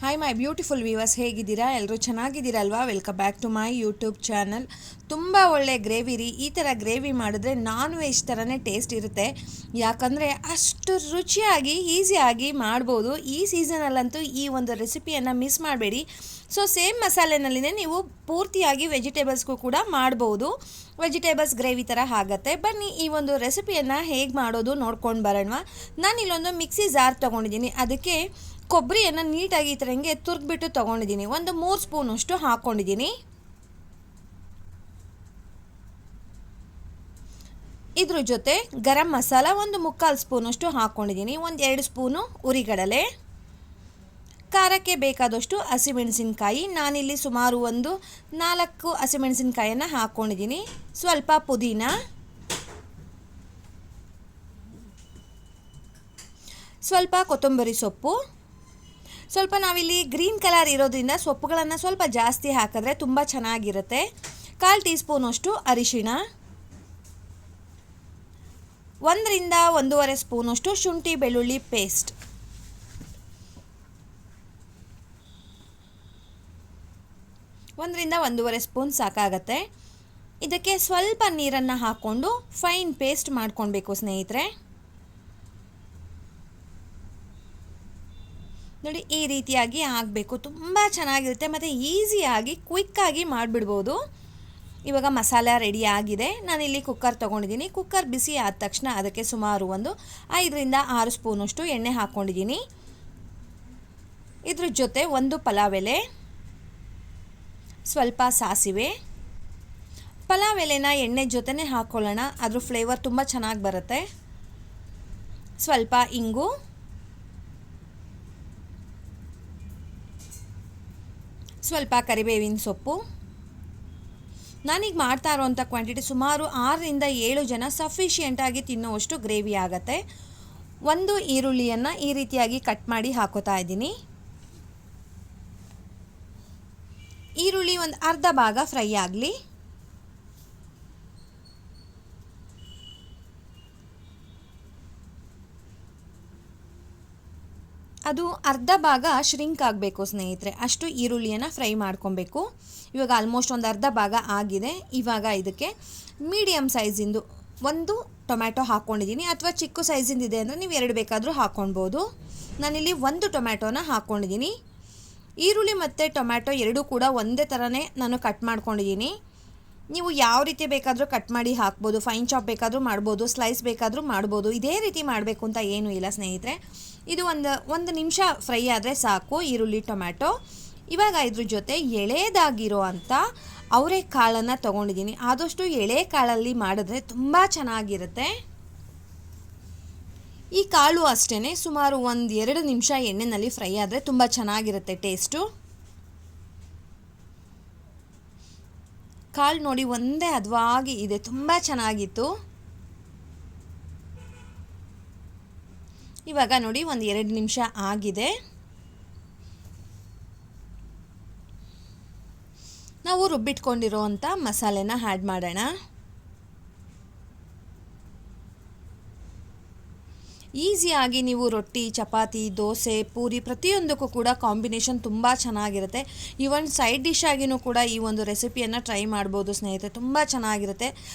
Hi my beautiful viewers, ಹೇಗಿದ್ದೀರಾ? ಎಲ್ಲರೂ ಚೆನ್ನಾಗಿದ್ದೀರಲ್ವಾ? Welcome back to my YouTube channel. ತುಂಬ ಒಳ್ಳೆ ಗ್ರೇವಿ ರೀ. ಈ ಥರ ಗ್ರೇವಿ ಮಾಡಿದ್ರೆ ನಾನ್ ವೆಜ್ ಥರನೇ ಟೇಸ್ಟ್ ಇರುತ್ತೆ. ಯಾಕಂದರೆ ಅಷ್ಟು ರುಚಿಯಾಗಿ ಈಸಿಯಾಗಿ ಮಾಡ್ಬೋದು. ಈ ಸೀಸನಲ್ಲಂತೂ ಈ ಒಂದು ರೆಸಿಪಿಯನ್ನು ಮಿಸ್ ಮಾಡಬೇಡಿ. ಸೊ ಸೇಮ್ ಮಸಾಲೆನಲ್ಲಿನೇ ನೀವು ಪೂರ್ತಿಯಾಗಿ ವೆಜಿಟೇಬಲ್ಸ್ಗೂ ಕೂಡ ಮಾಡ್ಬೋದು. ವೆಜಿಟೇಬಲ್ಸ್ ಗ್ರೇವಿ ಥರ ಆಗುತ್ತೆ. ಬನ್ನಿ ಈ ಒಂದು ರೆಸಿಪಿಯನ್ನು ಹೇಗೆ ಮಾಡೋದು ನೋಡ್ಕೊಂಡು ಬರೋಣ. ನಾನು ಇಲ್ಲೊಂದು ಮಿಕ್ಸಿ ಜಾರ್ ತೊಗೊಂಡಿದ್ದೀನಿ. ಅದಕ್ಕೆ ಕೊಬ್ಬರಿಯನ್ನು ನೀಟಾಗಿ ಈ ಥರ ಹಿಂಗೆ ತುರ್ದ್ಬಿಟ್ಟು ತೊಗೊಂಡಿದ್ದೀನಿ. ಒಂದು 3 ಸ್ಪೂನಷ್ಟು ಹಾಕ್ಕೊಂಡಿದ್ದೀನಿ. ಇದ್ರ ಜೊತೆ ಗರಂ ಮಸಾಲ ಒಂದು 3/4 ಸ್ಪೂನಷ್ಟು ಹಾಕ್ಕೊಂಡಿದ್ದೀನಿ. ಒಂದು 2 ಸ್ಪೂನು ಉರಿಗಡಲೆ, ಖಾರಕ್ಕೆ ಬೇಕಾದಷ್ಟು ಹಸಿಮೆಣಸಿನ್ಕಾಯಿ. ನಾನಿಲ್ಲಿ ಸುಮಾರು ಒಂದು 4 ಹಸಿಮೆಣಸಿನ್ಕಾಯನ್ನು ಹಾಕ್ಕೊಂಡಿದ್ದೀನಿ. ಸ್ವಲ್ಪ ಪುದೀನ, ಸ್ವಲ್ಪ ಕೊತ್ತಂಬರಿ ಸೊಪ್ಪು. ಸ್ವಲ್ಪ ನಾವಿಲ್ಲಿ ಗ್ರೀನ್ ಕಲರ್ ಇರೋದ್ರಿಂದ ಸೊಪ್ಪುಗಳನ್ನು ಸ್ವಲ್ಪ ಜಾಸ್ತಿ ಹಾಕಿದ್ರೆ ತುಂಬ ಚೆನ್ನಾಗಿರುತ್ತೆ. 1/4 ಟೀ ಸ್ಪೂನಷ್ಟು ಅರಿಶಿಣ, 1 ರಿಂದ 1.5 ಸ್ಪೂನಷ್ಟು ಶುಂಠಿ ಬೆಳ್ಳುಳ್ಳಿ ಪೇಸ್ಟ್, 1 ರಿಂದ 1.5 ಸ್ಪೂನ್ ಸಾಕಾಗತ್ತೆ. ಇದಕ್ಕೆ ಸ್ವಲ್ಪ ನೀರನ್ನು ಹಾಕ್ಕೊಂಡು ಫೈನ್ ಪೇಸ್ಟ್ ಮಾಡ್ಕೊಳ್ಬೇಕು ಸ್ನೇಹಿತರೆ. ನೋಡಿ, ಈ ರೀತಿಯಾಗಿ ಆಗಬೇಕು. ತುಂಬ ಚೆನ್ನಾಗಿರುತ್ತೆ ಮತ್ತು ಈಸಿಯಾಗಿ ಕ್ವಿಕ್ಕಾಗಿ ಮಾಡಿಬಿಡ್ಬೋದು. ಇವಾಗ ಮಸಾಲ ರೆಡಿ ಆಗಿದೆ. ನಾನಿಲ್ಲಿ ಕುಕ್ಕರ್ ತೊಗೊಂಡಿದ್ದೀನಿ. ಕುಕ್ಕರ್ ಬಿಸಿ ಆದ ತಕ್ಷಣ ಅದಕ್ಕೆ ಸುಮಾರು ಒಂದು 5 ರಿಂದ 6 ಸ್ಪೂನಷ್ಟು ಎಣ್ಣೆ ಹಾಕ್ಕೊಂಡಿದ್ದೀನಿ. ಇದ್ರ ಜೊತೆ ಒಂದು ಪಲಾವ್ ಎಲೆ, ಸ್ವಲ್ಪ ಸಾಸಿವೆ. ಪಲಾವ್ ಎಲೆನ ಎಣ್ಣೆ ಜೊತೆನೇ ಹಾಕ್ಕೊಳ್ಳೋಣ, ಅದ್ರ ಫ್ಲೇವರ್ ತುಂಬ ಚೆನ್ನಾಗಿ ಬರುತ್ತೆ. ಸ್ವಲ್ಪ ಇಂಗು, ಸ್ವಲ್ಪ ಕರಿಬೇವಿನ ಸೊಪ್ಪು. ನಾನೀಗ ಮಾಡ್ತಾ ಇರೋವಂಥ ಕ್ವಾಂಟಿಟಿ ಸುಮಾರು 6 ರಿಂದ 7 ಜನ ಸಫಿಷಿಯೆಂಟಾಗಿ ತಿನ್ನೋವಷ್ಟು ಗ್ರೇವಿ ಆಗುತ್ತೆ. ಒಂದು ಈರುಳ್ಳಿಯನ್ನು ಈ ರೀತಿಯಾಗಿ ಕಟ್ ಮಾಡಿ ಹಾಕೋತಾ ಇದ್ದೀನಿ. ಈರುಳ್ಳಿ ಒಂದು ಅರ್ಧ ಭಾಗ ಫ್ರೈ ಆಗಲಿ. ಅದು ಅರ್ಧ ಭಾಗ ಶ್ರಿಂಕ್ ಆಗಬೇಕು ಸ್ನೇಹಿತರೆ, ಅಷ್ಟು ಈರುಳ್ಳಿಯನ್ನು ಫ್ರೈ ಮಾಡ್ಕೊಬೇಕು. ಇವಾಗ ಆಲ್ಮೋಸ್ಟ್ ಒಂದು ಅರ್ಧ ಭಾಗ ಆಗಿದೆ. ಇವಾಗ ಇದಕ್ಕೆ ಮೀಡಿಯಮ್ ಸೈಜಿಂದು ಒಂದು ಟೊಮ್ಯಾಟೊ ಹಾಕ್ಕೊಂಡಿದ್ದೀನಿ. ಅಥವಾ ಚಿಕ್ಕ ಸೈಜಿಂದ ಇದೆ ಅಂದರೆ ನೀವು 2 ಬೇಕಾದರೂ ಹಾಕ್ಕೊಳ್ಬೋದು. ನಾನಿಲ್ಲಿ 1 ಟೊಮ್ಯಾಟೊನ ಹಾಕ್ಕೊಂಡಿದ್ದೀನಿ. ಈರುಳ್ಳಿ ಮತ್ತು ಟೊಮ್ಯಾಟೊ ಎರಡೂ ಕೂಡ ಒಂದೇ ಥರನೇ ನಾನು ಕಟ್ ಮಾಡ್ಕೊಂಡಿದ್ದೀನಿ. ನೀವು ಯಾವ ರೀತಿ ಬೇಕಾದರೂ ಕಟ್ ಮಾಡಿ ಹಾಕ್ಬೋದು. ಫೈನ್ ಚಾಪ್ ಬೇಕಾದರೂ ಮಾಡ್ಬೋದು, ಸ್ಲೈಸ್ ಬೇಕಾದರೂ ಮಾಡ್ಬೋದು. ಇದೇ ರೀತಿ ಮಾಡಬೇಕು ಅಂತ ಏನೂ ಇಲ್ಲ ಸ್ನೇಹಿತರೆ. ಇದು ಒಂದು ನಿಮಿಷ ಫ್ರೈ ಆದರೆ ಸಾಕು ಈರುಳ್ಳಿ ಟೊಮ್ಯಾಟೊ. ಇವಾಗ ಇದ್ರ ಜೊತೆ ಎಳೆದಾಗಿರೋ ಅಂಥ ಅವರೆಕಾಳನ್ನು ತೊಗೊಂಡಿದ್ದೀನಿ. ಆದಷ್ಟು ಎಳೆ ಕಾಳಲ್ಲಿ ಮಾಡಿದ್ರೆ ತುಂಬ ಚೆನ್ನಾಗಿರುತ್ತೆ. ಈ ಕಾಳು ಅಷ್ಟೇ ಸುಮಾರು 1-2 ನಿಮಿಷ ಎಣ್ಣೆಯಲ್ಲಿ ಫ್ರೈ ಆದರೆ ತುಂಬ ಚೆನ್ನಾಗಿರುತ್ತೆ ಟೇಸ್ಟು. ಕಾಳು ನೋಡಿ ಒಂದೇ ಹದವಾಗಿ ಇದೆ, ತುಂಬ ಚೆನ್ನಾಗಿತ್ತು. ಇವಾಗ ನೋಡಿ 1-2 ನಿಮಿಷ ಆಗಿದೆ. ನಾವು ರುಬ್ಬಿಟ್ಕೊಂಡಿರೋ ಅಂಥ ಮಸಾಲೆನ ಆ್ಯಡ್ ಮಾಡೋಣ. ಈಸಿಯಾಗಿ ನೀವು ರೊಟ್ಟಿ, ಚಪಾತಿ, ದೋಸೆ, ಪೂರಿ ಪ್ರತಿಯೊಂದಕ್ಕೂ ಕೂಡ ಕಾಂಬಿನೇಷನ್ ತುಂಬ ಚೆನ್ನಾಗಿರುತ್ತೆ. ಈವನ್ ಸೈಡ್ ಡಿಶ್ ಆಗಿಯೂ ಕೂಡ ಈ ಒಂದು ರೆಸಿಪಿಯನ್ನು ಟ್ರೈ ಮಾಡ್ಬೋದು ಸ್ನೇಹಿತರೆ. ತುಂಬ ಚೆನ್ನಾಗಿರುತ್ತೆ.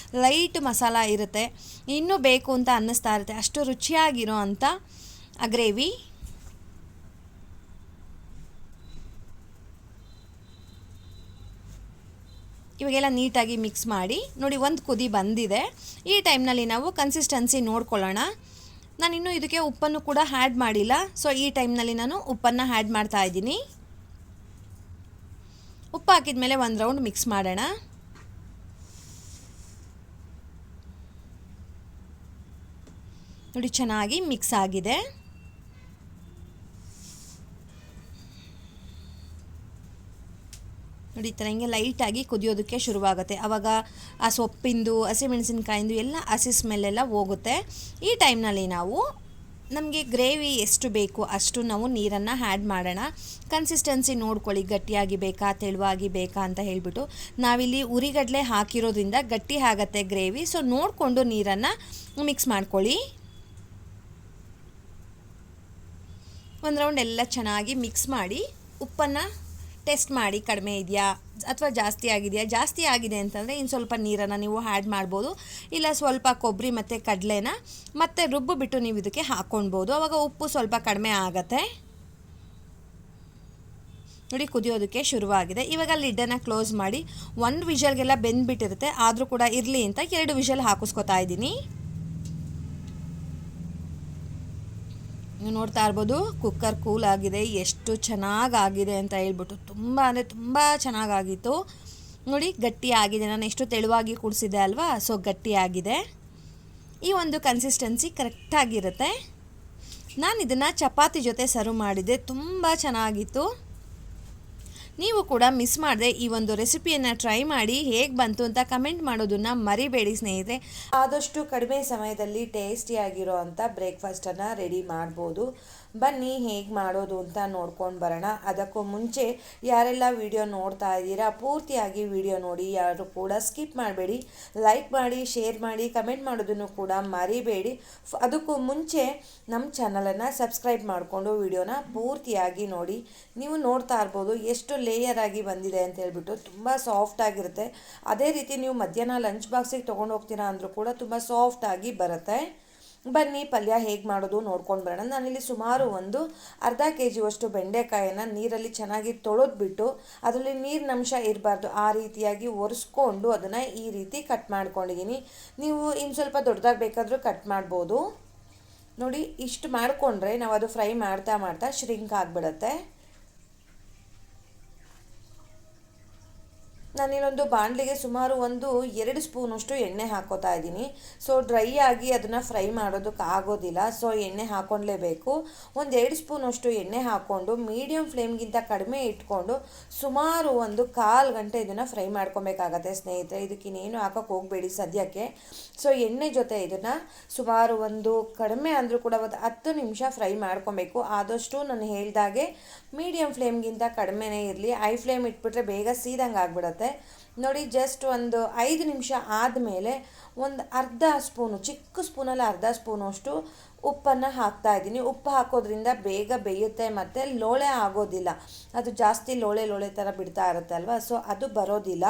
ಲೈಟ್ ಮಸಾಲ ಇರುತ್ತೆ, ಇನ್ನೂ ಬೇಕು ಅಂತ ಅನ್ನಿಸ್ತಾ ಇರುತ್ತೆ. ಅಷ್ಟು ರುಚಿಯಾಗಿರೋ ಅಂಥ ಆ ಗ್ರೇವಿ. ಇವಾಗೆಲ್ಲ ನೀಟಾಗಿ ಮಿಕ್ಸ್ ಮಾಡಿ ನೋಡಿ, ಒಂದು ಕುದಿ ಬಂದಿದೆ. ಈ ಟೈಮ್ನಲ್ಲಿ ನಾವು ಕನ್ಸಿಸ್ಟೆನ್ಸಿ ನೋಡ್ಕೊಳ್ಳೋಣ. ನಾನಿನ್ನೂ ಇದಕ್ಕೆ ಉಪ್ಪನ್ನು ಕೂಡ ಆ್ಯಡ್ ಮಾಡಿಲ್ಲ. ಸೊ ಈ ಟೈಮ್ನಲ್ಲಿ ನಾನು ಉಪ್ಪನ್ನು ಆ್ಯಡ್ ಮಾಡ್ತಾ ಇದ್ದೀನಿ. ಉಪ್ಪು ಹಾಕಿದ ಮೇಲೆ ಒಂದು ರೌಂಡ್ ಮಿಕ್ಸ್ ಮಾಡೋಣ. ನೋಡಿ, ಚೆನ್ನಾಗಿ ಮಿಕ್ಸ್ ಆಗಿದೆ. ನೋಡಿ, ಈ ಥರ ಹಿಂಗೆ ಲೈಟಾಗಿ ಕುದಿಯೋದಕ್ಕೆ ಶುರುವಾಗುತ್ತೆ. ಆವಾಗ ಆ ಸೊಪ್ಪಿಂದು, ಹಸಿಮೆಣಸಿನ್ಕಾಯಿಂದು ಎಲ್ಲ ಹಸಿ ಸ್ಮೆಲ್ಲೆಲ್ಲ ಹೋಗುತ್ತೆ. ಈ ಟೈಮ್ನಲ್ಲಿ ನಾವು ನಮಗೆ ಗ್ರೇವಿ ಎಷ್ಟು ಬೇಕು ಅಷ್ಟು ನಾವು ನೀರನ್ನು ಆ್ಯಡ್ ಮಾಡೋಣ. ಕನ್ಸಿಸ್ಟೆನ್ಸಿ ನೋಡ್ಕೊಳ್ಳಿ, ಗಟ್ಟಿಯಾಗಿ ಬೇಕಾ ತೆಳುವಾಗಿ ಬೇಕಾ ಅಂತ ಹೇಳಿಬಿಟ್ಟು. ನಾವಿಲ್ಲಿ ಉರಿಗಡಲೆ ಹಾಕಿರೋದ್ರಿಂದ ಗಟ್ಟಿ ಆಗುತ್ತೆ ಗ್ರೇವಿ. ಸೊ ನೋಡಿಕೊಂಡು ನೀರನ್ನು ಮಿಕ್ಸ್ ಮಾಡ್ಕೊಳ್ಳಿ. ಒಂದು ರೌಂಡ್ ಎಲ್ಲ ಚೆನ್ನಾಗಿ ಮಿಕ್ಸ್ ಮಾಡಿ ಉಪ್ಪನ್ನು ಟೆಸ್ಟ್ ಮಾಡಿ ಕಡಿಮೆ ಇದೆಯಾ ಅಥವಾ ಜಾಸ್ತಿ ಆಗಿದೆಯಾ. ಜಾಸ್ತಿ ಆಗಿದೆ ಅಂತಂದರೆ ಇನ್ನು ಸ್ವಲ್ಪ ನೀರನ್ನು ನೀವು ಆ್ಯಡ್ ಮಾಡ್ಬೋದು, ಇಲ್ಲ ಸ್ವಲ್ಪ ಕೊಬ್ಬರಿ ಮತ್ತು ಕಡಲೆನ ಮತ್ತೆ ರುಬ್ಬಿಬಿಟ್ಟು ನೀವು ಇದಕ್ಕೆ ಹಾಕ್ಕೊಳ್ಬೋದು. ಆವಾಗ ಉಪ್ಪು ಸ್ವಲ್ಪ ಕಡಿಮೆ ಆಗುತ್ತೆ. ನೋಡಿ ಕುದಿಯೋದಕ್ಕೆ ಶುರುವಾಗಿದೆ. ಇವಾಗ ಲಿಡ್ಡನ್ನು ಕ್ಲೋಸ್ ಮಾಡಿ 1 ವಿಷಲ್ಗೆಲ್ಲ ಬೆಂದ್ಬಿಟ್ಟಿರುತ್ತೆ, ಆದರೂ ಕೂಡ ಇರಲಿ ಅಂತ 2 ವಿಷಲ್ ಹಾಕಿಸ್ಕೊತಾ ಇದ್ದೀನಿ. ನೀವು ನೋಡ್ತಾ ಇರ್ಬೋದು ಕುಕ್ಕರ್ ಕೂಲ್ ಆಗಿದೆ, ಎಷ್ಟು ಚೆನ್ನಾಗಾಗಿದೆ ಅಂತ ಹೇಳ್ಬಿಟ್ಟು. ತುಂಬ ಅಂದರೆ ತುಂಬ ಚೆನ್ನಾಗಾಗಿತ್ತು. ನೋಡಿ ಗಟ್ಟಿಯಾಗಿದೆ, ನಾನು ಎಷ್ಟು ತೆಳುವಾಗಿ ಕೂಡಿಸಿದೆ ಅಲ್ವಾ, ಸೊ ಗಟ್ಟಿಯಾಗಿದೆ. ಈ ಒಂದು ಕನ್ಸಿಸ್ಟೆನ್ಸಿ ಕರೆಕ್ಟಾಗಿರುತ್ತೆ. ನಾನು ಇದನ್ನು ಚಪಾತಿ ಜೊತೆ ಸರ್ವ್ ಮಾಡಿದ್ದೆ, ತುಂಬ ಚೆನ್ನಾಗಿತ್ತು. ನೀವು ಕೂಡ ಮಿಸ್ ಮಾಡದೆ ಈ ಒಂದು ರೆಸಿಪಿಯನ್ನು ಟ್ರೈ ಮಾಡಿ ಹೇಗೆ ಬಂತು ಅಂತ ಕಮೆಂಟ್ ಮಾಡೋದನ್ನು ಮರಿಬೇಡಿ ಸ್ನೇಹಿತರೆ. ಆದಷ್ಟು ಕಡಿಮೆ ಸಮಯದಲ್ಲಿ ಟೇಸ್ಟಿಯಾಗಿರೋ ಅಂಥ ಬ್ರೇಕ್ಫಾಸ್ಟನ್ನು ರೆಡಿ ಮಾಡ್ಬೋದು. ಬನ್ನಿ ಹೇಗೆ ಮಾಡೋದು ಅಂತ ನೋಡ್ಕೊಂಡು ಬರೋಣ. ಅದಕ್ಕೂ ಮುಂಚೆ ಯಾರೆಲ್ಲ ವಿಡಿಯೋ ನೋಡ್ತಾ ಇದ್ದೀರಾ ಪೂರ್ತಿಯಾಗಿ ವಿಡಿಯೋ ನೋಡಿ, ಯಾರು ಕೂಡ ಸ್ಕಿಪ್ ಮಾಡಬೇಡಿ. ಲೈಕ್ ಮಾಡಿ, ಶೇರ್ ಮಾಡಿ, ಕಮೆಂಟ್ ಮಾಡೋದನ್ನು ಕೂಡ ಮರಿಬೇಡಿ. ಅದಕ್ಕೂ ಮುಂಚೆ ನಮ್ಮ ಚಾನಲನ್ನು ಸಬ್ಸ್ಕ್ರೈಬ್ ಮಾಡಿಕೊಂಡು ವಿಡಿಯೋನ ಪೂರ್ತಿಯಾಗಿ ನೋಡಿ. ನೀವು ನೋಡ್ತಾ ಇರ್ಬೋದು ಎಷ್ಟು ಲೇಯರ್ ಆಗಿ ಬಂದಿದೆ ಅಂತ ಹೇಳ್ಬಿಟ್ಟು, ತುಂಬ ಸಾಫ್ಟ್ ಆಗಿರುತ್ತೆ. ಅದೇ ರೀತಿ ನೀವು ಮಧ್ಯಾಹ್ನ ಲಂಚ್ ಬಾಕ್ಸಿಗೆ ತೊಗೊಂಡು ಹೋಗ್ತೀರಾ ಅಂದರೂ ಕೂಡ ತುಂಬ ಸಾಫ್ಟಾಗಿ ಬರುತ್ತೆ. ಬನ್ನಿ ಪಲ್ಯ ಹೇಗೆ ಮಾಡೋದು ನೋಡ್ಕೊಂಡು ಬರೋಣ. ನಾನಿಲ್ಲಿ ಸುಮಾರು ಒಂದು ಅರ್ಧ kg ಬೆಂಡೆಕಾಯನ್ನು ನೀರಲ್ಲಿ ಚೆನ್ನಾಗಿ ತೊಳೆದ್ಬಿಟ್ಟು ಅದರಲ್ಲಿ ನೀರಿನಂಶ ಇರಬಾರ್ದು ಆ ರೀತಿಯಾಗಿ ಒರೆಸ್ಕೊಂಡು ಅದನ್ನು ಈ ರೀತಿ ಕಟ್ ಮಾಡ್ಕೊಂಡಿದ್ದೀನಿ. ನೀವು ಇನ್ನು ಸ್ವಲ್ಪ ದೊಡ್ಡದಾಗಿ ಬೇಕಾದರೂ ಕಟ್ ಮಾಡ್ಬೋದು. ನೋಡಿ ಇಷ್ಟು ಮಾಡಿಕೊಂಡ್ರೆ ನಾವು ಅದು ಫ್ರೈ ಮಾಡ್ತಾ ಮಾಡ್ತಾ ಶ್ರಿಂಕ್ ಆಗಿಬಿಡುತ್ತೆ. ನಾನಿಲ್ಲೊಂದು ಬಾಣಲಿಗೆ ಸುಮಾರು ಒಂದು 2 ಸ್ಪೂನಷ್ಟು ಎಣ್ಣೆ ಹಾಕೋತಾ ಇದ್ದೀನಿ. ಸೊ ಡ್ರೈ ಆಗಿ ಅದನ್ನು ಫ್ರೈ ಮಾಡೋದಕ್ಕೆ ಆಗೋದಿಲ್ಲ, ಸೊ ಎಣ್ಣೆ ಹಾಕ್ಕೊಳ್ಲೇಬೇಕು. ಒಂದು 2 ಸ್ಪೂನಷ್ಟು ಎಣ್ಣೆ ಹಾಕ್ಕೊಂಡು ಮೀಡಿಯಮ್ ಫ್ಲೇಮ್ಗಿಂತ ಕಡಿಮೆ ಇಟ್ಕೊಂಡು ಸುಮಾರು ಒಂದು 1/4 ಗಂಟೆ ಇದನ್ನು ಫ್ರೈ ಮಾಡ್ಕೊಬೇಕಾಗತ್ತೆ ಸ್ನೇಹಿತರೆ. ಇದಕ್ಕಿನ್ನೇನು ಹಾಕೋಕ್ಕೆ ಹೋಗಬೇಡಿ ಸದ್ಯಕ್ಕೆ. ಸೊ ಎಣ್ಣೆ ಜೊತೆ ಇದನ್ನು ಸುಮಾರು ಒಂದು ಕಡಿಮೆ ಅಂದರೂ ಕೂಡ ಒಂದು 10 ನಿಮಿಷ ಫ್ರೈ ಮಾಡ್ಕೊಬೇಕು. ಆದಷ್ಟು ನಾನು ಹೇಳ್ದಾಗೆ ಮೀಡಿಯಮ್ ಫ್ಲೇಮ್ಗಿಂತ ಕಡಿಮೆನೇ ಇರಲಿ. ಹೈ ಫ್ಲೇಮ್ ಇಟ್ಬಿಟ್ರೆ ಬೇಗ ಸೀದಂಗೆ ಆಗಿಬಿಡುತ್ತೆ. ನೋಡಿ ಜಸ್ಟ್ ಒಂದು 5 ನಿಮಿಷ ಆದಮೇಲೆ ಒಂದು ಅರ್ಧ ಸ್ಪೂನು, ಚಿಕ್ಕ ಸ್ಪೂನಲ್ಲಿ ಅರ್ಧ ಸ್ಪೂನಷ್ಟು ಉಪ್ಪನ್ನು ಹಾಕ್ತಾ ಇದ್ದೀನಿ. ಉಪ್ಪು ಹಾಕೋದ್ರಿಂದ ಬೇಗ ಬೇಯುತ್ತೆ ಮತ್ತು ಲೋಳೆ ಆಗೋದಿಲ್ಲ. ಅದು ಜಾಸ್ತಿ ಲೋಳೆ ಥರ ಬಿಡ್ತಾ ಇರುತ್ತೆ ಅಲ್ವಾ, ಸೊ ಅದು ಬರೋದಿಲ್ಲ.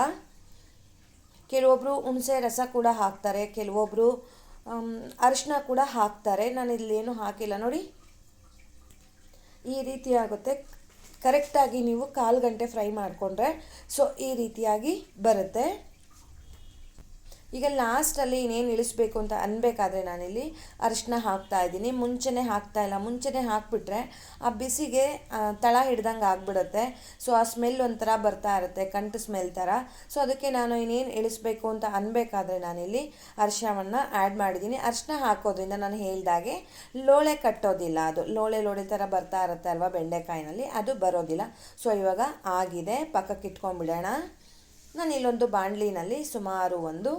ಕೆಲವೊಬ್ಬರು ಹುಣಸೆ ರಸ ಕೂಡ ಹಾಕ್ತಾರೆ, ಕೆಲವೊಬ್ಬರು ಅರಿಶಿನ ಕೂಡ ಹಾಕ್ತಾರೆ. ನಾನು ಇಲ್ಲೇನು ಹಾಕಿಲ್ಲ. ನೋಡಿ ಈ ರೀತಿ ಆಗುತ್ತೆ. ಕರೆಕ್ಟಾಗಿ ನೀವು 1/4 ಗಂಟೆ ಫ್ರೈ ಮಾಡಿಕೊಂಡ್ರೆ ಸೊ ಈ ರೀತಿಯಾಗಿ ಬರುತ್ತೆ. ಈಗ ಲಾಸ್ಟಲ್ಲಿ ಇನ್ನೇನು ಇಳಿಸ್ಬೇಕು ಅಂತ ಅನ್ಬೇಕಾದ್ರೆ ನಾನಿಲ್ಲಿ ಅರಿಶಿನ ಹಾಕ್ತಾ ಇದ್ದೀನಿ. ಮುಂಚೆನೇ ಹಾಕ್ತಾಯಿಲ್ಲ, ಮುಂಚೆನೇ ಹಾಕಿಬಿಟ್ರೆ ಆ ಬಿಸಿಗೆ ತಳ ಹಿಡ್ದಂಗೆ ಆಗಿಬಿಡುತ್ತೆ. ಸೊ ಆ ಸ್ಮೆಲ್ ಒಂಥರ ಬರ್ತಾ ಇರುತ್ತೆ, ಕಂಟು ಸ್ಮೆಲ್ ಥರ. ಸೊ ಅದಕ್ಕೆ ನಾನು ಇನ್ನೇನು ಇಳಿಸ್ಬೇಕು ಅಂತ ಅನ್ಬೇಕಾದ್ರೆ ನಾನಿಲ್ಲಿ ಅರಿಶಿನವನ್ನು ಆ್ಯಡ್ ಮಾಡಿದ್ದೀನಿ. ಅರಿಶಿನ ಹಾಕೋದ್ರಿಂದ ನಾನು ಹೇಳ್ದಾಗೆ ಲೋಳೆ ಕಟ್ಟೋದಿಲ್ಲ, ಅದು ಲೋಳೆ ಥರ ಬರ್ತಾ ಇರುತ್ತೆ ಅಲ್ವಾ ಬೆಂಡೆಕಾಯಿನಲ್ಲಿ, ಅದು ಬರೋದಿಲ್ಲ. ಸೊ ಇವಾಗ ಆಗಿದೆ, ಪಕ್ಕಕ್ಕೆ ಇಟ್ಕೊಂಡ್ಬಿಡೋಣ. ನಾನು ಇಲ್ಲೊಂದು ಬಾಣಲಿನಲ್ಲಿ ಸುಮಾರು ಒಂದು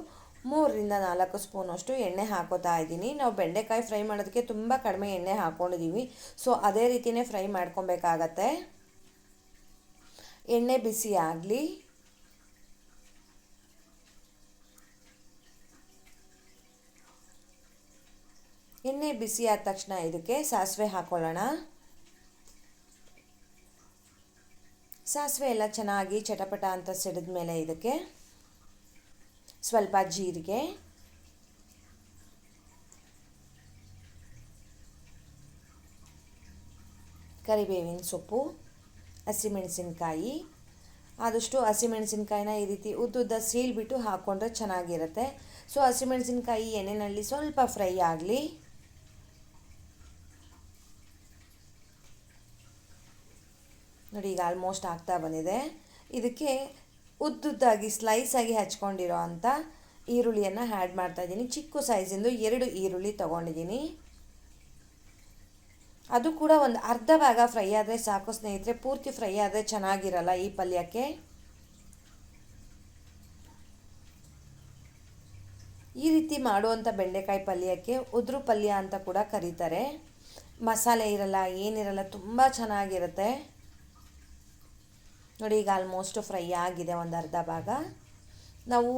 3ರಿಂದ 4 ಸ್ಪೂನಷ್ಟು ಎಣ್ಣೆ ಹಾಕೋತಾ ಇದ್ದೀನಿ. ನಾವು ಬೆಂಡೆಕಾಯಿ ಫ್ರೈ ಮಾಡೋದಕ್ಕೆ ತುಂಬ ಕಡಿಮೆ ಎಣ್ಣೆ ಹಾಕ್ಕೊಂಡಿದ್ದೀವಿ, ಸೊ ಅದೇ ರೀತಿಯೇ ಫ್ರೈ ಮಾಡ್ಕೊಬೇಕಾಗತ್ತೆ. ಎಣ್ಣೆ ಬಿಸಿ ಆಗಲಿ. ಎಣ್ಣೆ ಬಿಸಿ ಆದ ತಕ್ಷಣ ಇದಕ್ಕೆ ಸಾಸಿವೆ ಹಾಕೊಳ್ಳೋಣ. ಸಾಸಿವೆ ಎಲ್ಲ ಚೆನ್ನಾಗಿ ಚಟಪಟ ಅಂತ ಸಿಡಿದ ಮೇಲೆ ಇದಕ್ಕೆ ಸ್ವಲ್ಪ ಜೀರಿಗೆ, ಕರಿಬೇವಿನ ಸೊಪ್ಪು, ಹಸಿಮೆಣಸಿನ್ಕಾಯಿ. ಆದಷ್ಟು ಹಸಿಮೆಣಸಿನ್ಕಾಯಿನ ಈ ರೀತಿ ಉದ್ದುದ್ದ ಸೀಳ್ಬಿಟ್ಟು ಹಾಕ್ಕೊಂಡ್ರೆ ಚೆನ್ನಾಗಿರುತ್ತೆ. ಸೊ ಹಸಿಮೆಣಸಿನ್ಕಾಯಿ ಎಣ್ಣೆಯಲ್ಲಿ ಸ್ವಲ್ಪ ಫ್ರೈ ಆಗಲಿ. ನೋಡಿ ಈಗ ಆಲ್ಮೋಸ್ಟ್ ಆಗ್ತಾ ಬಂದಿದೆ. ಇದಕ್ಕೆ ಉದ್ದುದ್ದಾಗಿ ಸ್ಲೈಸಾಗಿ ಹಚ್ಕೊಂಡಿರೋ ಅಂಥ ಈರುಳ್ಳಿಯನ್ನು ಆ್ಯಡ್ ಮಾಡ್ತಾಯಿದ್ದೀನಿ. ಚಿಕ್ಕ ಸೈಜಿಂದು 2 ಈರುಳ್ಳಿ ತೊಗೊಂಡಿದ್ದೀನಿ. ಅದು ಕೂಡ ಒಂದು ಅರ್ಧ ಭಾಗ ಫ್ರೈ ಆದರೆ ಸಾಕು ಸ್ನೇಹಿತರೆ, ಪೂರ್ತಿ ಫ್ರೈ ಆದರೆ ಚೆನ್ನಾಗಿರಲ್ಲ ಈ ಪಲ್ಯಕ್ಕೆ. ಈ ರೀತಿ ಮಾಡುವಂಥ ಬೆಂಡೆಕಾಯಿ ಪಲ್ಯಕ್ಕೆ ಉದುರು ಪಲ್ಯ ಅಂತ ಕೂಡ ಕರೀತಾರೆ. ಮಸಾಲೆ ಇರಲ್ಲ, ಏನಿರಲ್ಲ, ತುಂಬ ಚೆನ್ನಾಗಿರುತ್ತೆ. ನೋಡಿ ಈಗ ಆಲ್ಮೋಸ್ಟ್ ಫ್ರೈ ಆಗಿದೆ ಒಂದು ಅರ್ಧ ಭಾಗ. ನಾವು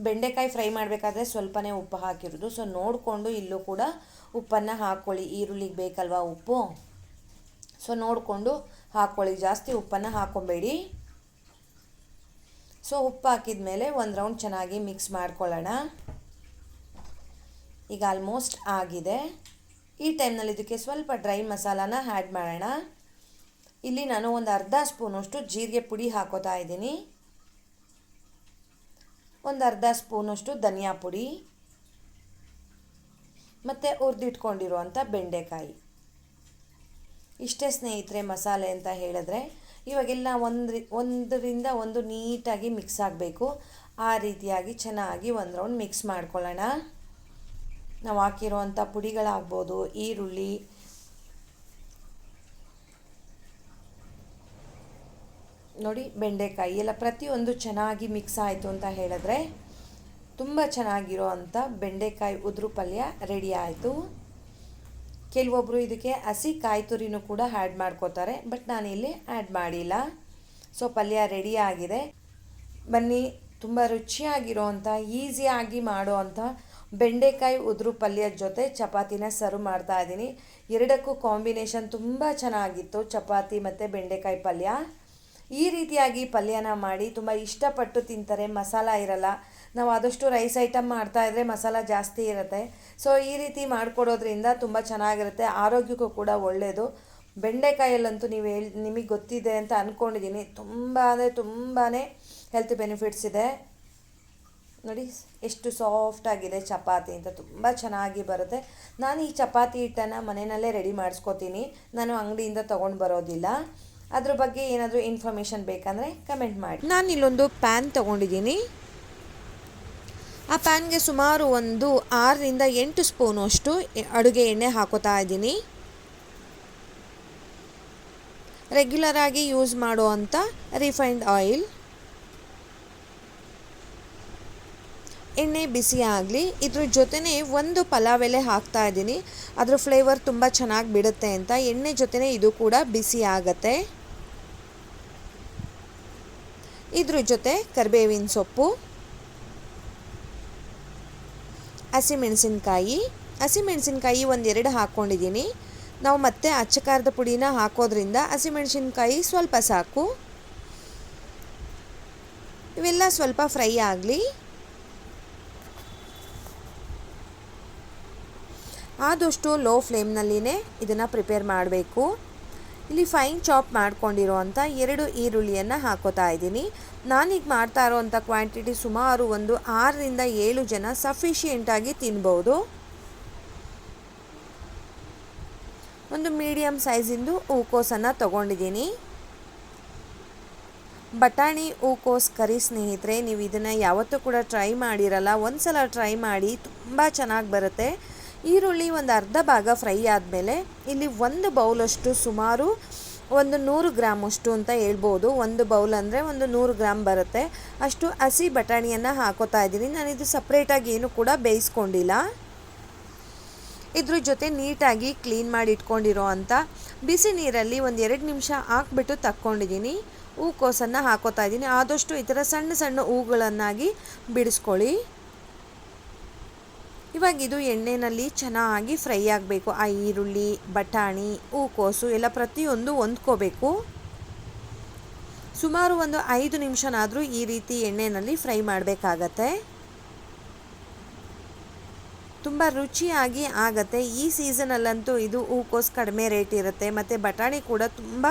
ಬೆಂಡೆಕಾಯಿ ಫ್ರೈ ಮಾಡಬೇಕಾದ್ರೆ ಸ್ವಲ್ಪನೇ ಉಪ್ಪು ಹಾಕಿರೋದು, ಸೊ ನೋಡಿಕೊಂಡು ಇಲ್ಲೂ ಕೂಡ ಉಪ್ಪನ್ನು ಹಾಕ್ಕೊಳ್ಳಿ. ಈರುಳ್ಳಿಗೆ ಬೇಕಲ್ವಾ ಉಪ್ಪು, ಸೊ ನೋಡಿಕೊಂಡು ಹಾಕ್ಕೊಳ್ಳಿ, ಜಾಸ್ತಿ ಉಪ್ಪನ್ನು ಹಾಕ್ಕೊಬೇಡಿ. ಸೊ ಉಪ್ಪು ಹಾಕಿದ ಮೇಲೆ ಒಂದು ರೌಂಡ್ ಚೆನ್ನಾಗಿ ಮಿಕ್ಸ್ ಮಾಡ್ಕೊಳ್ಳೋಣ. ಈಗ ಆಲ್ಮೋಸ್ಟ್ ಆಗಿದೆ. ಈ ಟೈಮ್ನಲ್ಲಿ ಇದಕ್ಕೆ ಸ್ವಲ್ಪ ಡ್ರೈ ಮಸಾಲಾನ ಆ್ಯಡ್ ಮಾಡೋಣ. ಇಲ್ಲಿ ನಾನು ಒಂದು ಅರ್ಧ ಸ್ಪೂನಷ್ಟು ಜೀರಿಗೆ ಪುಡಿ ಹಾಕೋತಾ ಇದ್ದೀನಿ, ಒಂದು ಅರ್ಧ ಸ್ಪೂನಷ್ಟು ಧನಿಯಾ ಪುಡಿ ಮತ್ತು ಹುರಿದಿಟ್ಕೊಂಡಿರುವಂಥ ಬೆಂಡೆಕಾಯಿ. ಇಷ್ಟೇ ಸ್ನೇಹಿತರೆ ಮಸಾಲೆ ಅಂತ ಹೇಳಿದ್ರೆ. ಇವಾಗೆಲ್ಲ ಒಂದರಿಂದ ಒಂದು ನೀಟಾಗಿ ಮಿಕ್ಸ್ ಆಗಬೇಕು. ಆ ರೀತಿಯಾಗಿ ಚೆನ್ನಾಗಿ ಒಂದು ರೌಂಡ್ ಮಿಕ್ಸ್ ಮಾಡ್ಕೊಳ್ಳೋಣ. ನಾವು ಹಾಕಿರುವಂಥ ಪುಡಿಗಳಾಗ್ಬೋದು, ಈರುಳ್ಳಿ, ನೋಡಿ ಬೆಂಡೆಕಾಯಿ ಎಲ್ಲ ಪ್ರತಿಯೊಂದು ಚೆನ್ನಾಗಿ ಮಿಕ್ಸ್ ಆಯಿತು ಅಂತ ಹೇಳಿದ್ರೆ ತುಂಬ ಚೆನ್ನಾಗಿರೋ ಅಂಥ ಬೆಂಡೆಕಾಯಿ ಉದುರು ಪಲ್ಯ ರೆಡಿ ಆಯಿತು. ಕೆಲವೊಬ್ಬರು ಇದಕ್ಕೆ ಹಸಿ ಕಾಯಿ ತುರಿನೂ ಕೂಡ ಆ್ಯಡ್ ಮಾಡ್ಕೋತಾರೆ, ಬಟ್ ನಾನಿಲ್ಲಿ ಆ್ಯಡ್ ಮಾಡಿಲ್ಲ. ಸೊ ಪಲ್ಯ ರೆಡಿ ಆಗಿದೆ. ಬನ್ನಿ, ತುಂಬ ರುಚಿಯಾಗಿರೋ ಅಂಥ ಈಸಿಯಾಗಿ ಮಾಡೋ ಅಂಥ ಬೆಂಡೆಕಾಯಿ ಉದುರು ಪಲ್ಯದ ಜೊತೆ ಚಪಾತಿನ ಸರ್ವ್ ಮಾಡ್ತಾ ಇದ್ದೀನಿ. ಎರಡಕ್ಕೂ ಕಾಂಬಿನೇಷನ್ ತುಂಬ ಚೆನ್ನಾಗಿತ್ತು, ಚಪಾತಿ ಮತ್ತು ಬೆಂಡೆಕಾಯಿ ಪಲ್ಯ. ಈ ರೀತಿಯಾಗಿ ಪಲ್ಯನ ಮಾಡಿ ತುಂಬ ಇಷ್ಟಪಟ್ಟು ತಿಂತಾರೆ. ಮಸಾಲ ಇರಲ್ಲ. ನಾವು ಆದಷ್ಟು ರೈಸ್ ಐಟಮ್ ಮಾಡ್ತಾಯಿದ್ರೆ ಮಸಾಲ ಜಾಸ್ತಿ ಇರುತ್ತೆ. ಸೊ ಈ ರೀತಿ ಮಾಡಿಕೊಡೋದ್ರಿಂದ ತುಂಬ ಚೆನ್ನಾಗಿರುತ್ತೆ, ಆರೋಗ್ಯಕ್ಕೂ ಕೂಡ ಒಳ್ಳೆಯದು. ಬೆಂಡೆಕಾಯಲ್ಲಂತೂ ನಿಮಗೆ ಗೊತ್ತಿದೆ ಅಂತ ಅಂದ್ಕೊಂಡಿದ್ದೀನಿ, ತುಂಬಾ ಹೆಲ್ತ್ ಬೆನಿಫಿಟ್ಸ್ ಇದೆ. ನೋಡಿ ಎಷ್ಟು ಸಾಫ್ಟಾಗಿದೆ ಚಪಾತಿ ಅಂತ, ತುಂಬ ಚೆನ್ನಾಗಿ ಬರುತ್ತೆ. ನಾನು ಈ ಚಪಾತಿ ಹಿಟ್ಟನ್ನು ಮನೆಯಲ್ಲೇ ರೆಡಿ ಮಾಡಿಸ್ಕೋತೀನಿ, ನಾನು ಅಂಗಡಿಯಿಂದ ತೊಗೊಂಡು ಬರೋದಿಲ್ಲ. ಅದ್ರ ಬಗ್ಗೆ ಏನಾದರೂ ಇನ್ಫಾರ್ಮೇಷನ್ ಬೇಕಂದರೆ ಕಮೆಂಟ್ ಮಾಡಿ. ನಾನು ಇಲ್ಲೊಂದು ಪ್ಯಾನ್ ತೊಗೊಂಡಿದ್ದೀನಿ. ಆ ಪ್ಯಾನ್ಗೆ ಸುಮಾರು ಒಂದು 6ರಿಂದ 8 ಸ್ಪೂನಷ್ಟು ಅಡುಗೆ ಎಣ್ಣೆ ಹಾಕೋತಾ ಇದ್ದೀನಿ. ರೆಗ್ಯುಲರ್ ಆಗಿ ಯೂಸ್ ಮಾಡುವಂಥ ರಿಫೈನ್ಡ್ ಆಯಿಲ್. ಎಣ್ಣೆ ಬಿಸಿ ಆಗಲಿ. ಇದ್ರ ಜೊತೆನೇ ಒಂದು ಪಲಾವ್ ಎಲೆ ಹಾಕ್ತಾ ಇದ್ದೀನಿ, ಅದ್ರ ಫ್ಲೇವರ್ ತುಂಬ ಚೆನ್ನಾಗಿ ಬಿಡುತ್ತೆ ಅಂತ. ಎಣ್ಣೆ ಜೊತೆನೇ ಇದು ಕೂಡ ಬಿಸಿ ಆಗುತ್ತೆ. ಇದ್ರ ಜೊತೆ ಕರಿಬೇವಿನ ಸೊಪ್ಪು, ಹಸಿಮೆಣಸಿನ್ಕಾಯಿ ಒಂದೆರಡು ಹಾಕ್ಕೊಂಡಿದ್ದೀನಿ. ನಾವು ಮತ್ತೆ ಅಚ್ಚ ಖಾರದ ಪುಡಿನ ಹಾಕೋದ್ರಿಂದ ಹಸಿಮೆಣಸಿನ್ಕಾಯಿ ಸ್ವಲ್ಪ ಸಾಕು. ಇವೆಲ್ಲ ಸ್ವಲ್ಪ ಫ್ರೈ ಆಗಲಿ. ಆದಷ್ಟು ಲೋ ಫ್ಲೇಮ್ನಲ್ಲಿನೇ ಇದನ್ನು ಪ್ರಿಪೇರ್ ಮಾಡಬೇಕು. ಇಲ್ಲಿ ಫೈನ್ ಚಾಪ್ ಮಾಡ್ಕೊಂಡಿರೋವಂಥ 2 ಈರುಳ್ಳಿಯನ್ನು ಹಾಕೋತಾ ಇದ್ದೀನಿ. ನಾನೀಗ ಮಾಡ್ತಾ ಇರೋವಂಥ ಕ್ವಾಂಟಿಟಿ ಸುಮಾರು ಒಂದು 6ರಿಂದ 7 ಜನ ಸಫಿಷಿಯೆಂಟಾಗಿ ತಿನ್ಬೋದು. ಒಂದು ಮೀಡಿಯಮ್ ಸೈಜಿಂದು ಹೂಕೋಸನ್ನು ತೊಗೊಂಡಿದ್ದೀನಿ. ಬಟಾಣಿ ಹೂಕೋಸು ಕರಿ ಸ್ನೇಹಿತರೆ, ನೀವು ಇದನ್ನು ಯಾವತ್ತೂ ಕೂಡ ಟ್ರೈ ಮಾಡಿರಲ್ಲ, ಒಂದು ಸಲ ಟ್ರೈ ಮಾಡಿ, ತುಂಬ ಚೆನ್ನಾಗಿ ಬರುತ್ತೆ. ಈರುಳ್ಳಿ ಒಂದು ಅರ್ಧ ಭಾಗ ಫ್ರೈ ಆದಮೇಲೆ ಇಲ್ಲಿ ಒಂದು ಬೌಲಷ್ಟು ಸುಮಾರು ಒಂದು 100 ಗ್ರಾಮಷ್ಟು ಅಂತ ಹೇಳ್ಬೋದು. ಒಂದು ಬೌಲ್ ಅಂದರೆ ಒಂದು 100 ಗ್ರಾಮ್ ಬರುತ್ತೆ ಅಷ್ಟು ಹಸಿ ಬಟಾಣಿಯನ್ನು ಹಾಕೋತಾ ಇದ್ದೀನಿ. ನಾನಿದು ಸಪ್ರೇಟಾಗಿ ಏನು ಕೂಡ ಬೇಯಿಸ್ಕೊಂಡಿಲ್ಲ. ಇದ್ರ ಜೊತೆ ನೀಟಾಗಿ ಕ್ಲೀನ್ ಮಾಡಿ ಇಟ್ಕೊಂಡಿರೋ ಅಂಥ ಬಿಸಿ ನೀರಲ್ಲಿ ಒಂದು 2 ನಿಮಿಷ ಹಾಕ್ಬಿಟ್ಟು ತಕ್ಕೊಂಡಿದ್ದೀನಿ. ಹೂಕೋಸನ್ನು ಹಾಕೋತಾ ಇದ್ದೀನಿ. ಆದಷ್ಟು ಈ ಥರ ಸಣ್ಣ ಸಣ್ಣ ಹೂಗಳನ್ನಾಗಿ ಬಿಡಿಸ್ಕೊಳ್ಳಿ. ಇವಾಗ ಇದು ಎಣ್ಣೆಯಲ್ಲಿ ಚೆನ್ನಾಗಿ ಫ್ರೈ ಆಗಬೇಕು. ಆ ಈರುಳ್ಳಿ, ಬಟಾಣಿ, ಹೂಕೋಸು ಎಲ್ಲ ಪ್ರತಿಯೊಂದು ಹೊಂದ್ಕೋಬೇಕು. ಸುಮಾರು ಒಂದು 5 ನಿಮಿಷನಾದರೂ ಈ ರೀತಿ ಎಣ್ಣೆಯಲ್ಲಿ ಫ್ರೈ ಮಾಡಬೇಕಾಗತ್ತೆ. ತುಂಬ ರುಚಿಯಾಗಿ ಆಗುತ್ತೆ. ಈ ಸೀಸನಲ್ಲಂತೂ ಇದು ಹೂಕೋಸು ಕಡಿಮೆ ರೇಟ್ ಇರುತ್ತೆ ಮತ್ತು ಬಟಾಣಿ ಕೂಡ ತುಂಬ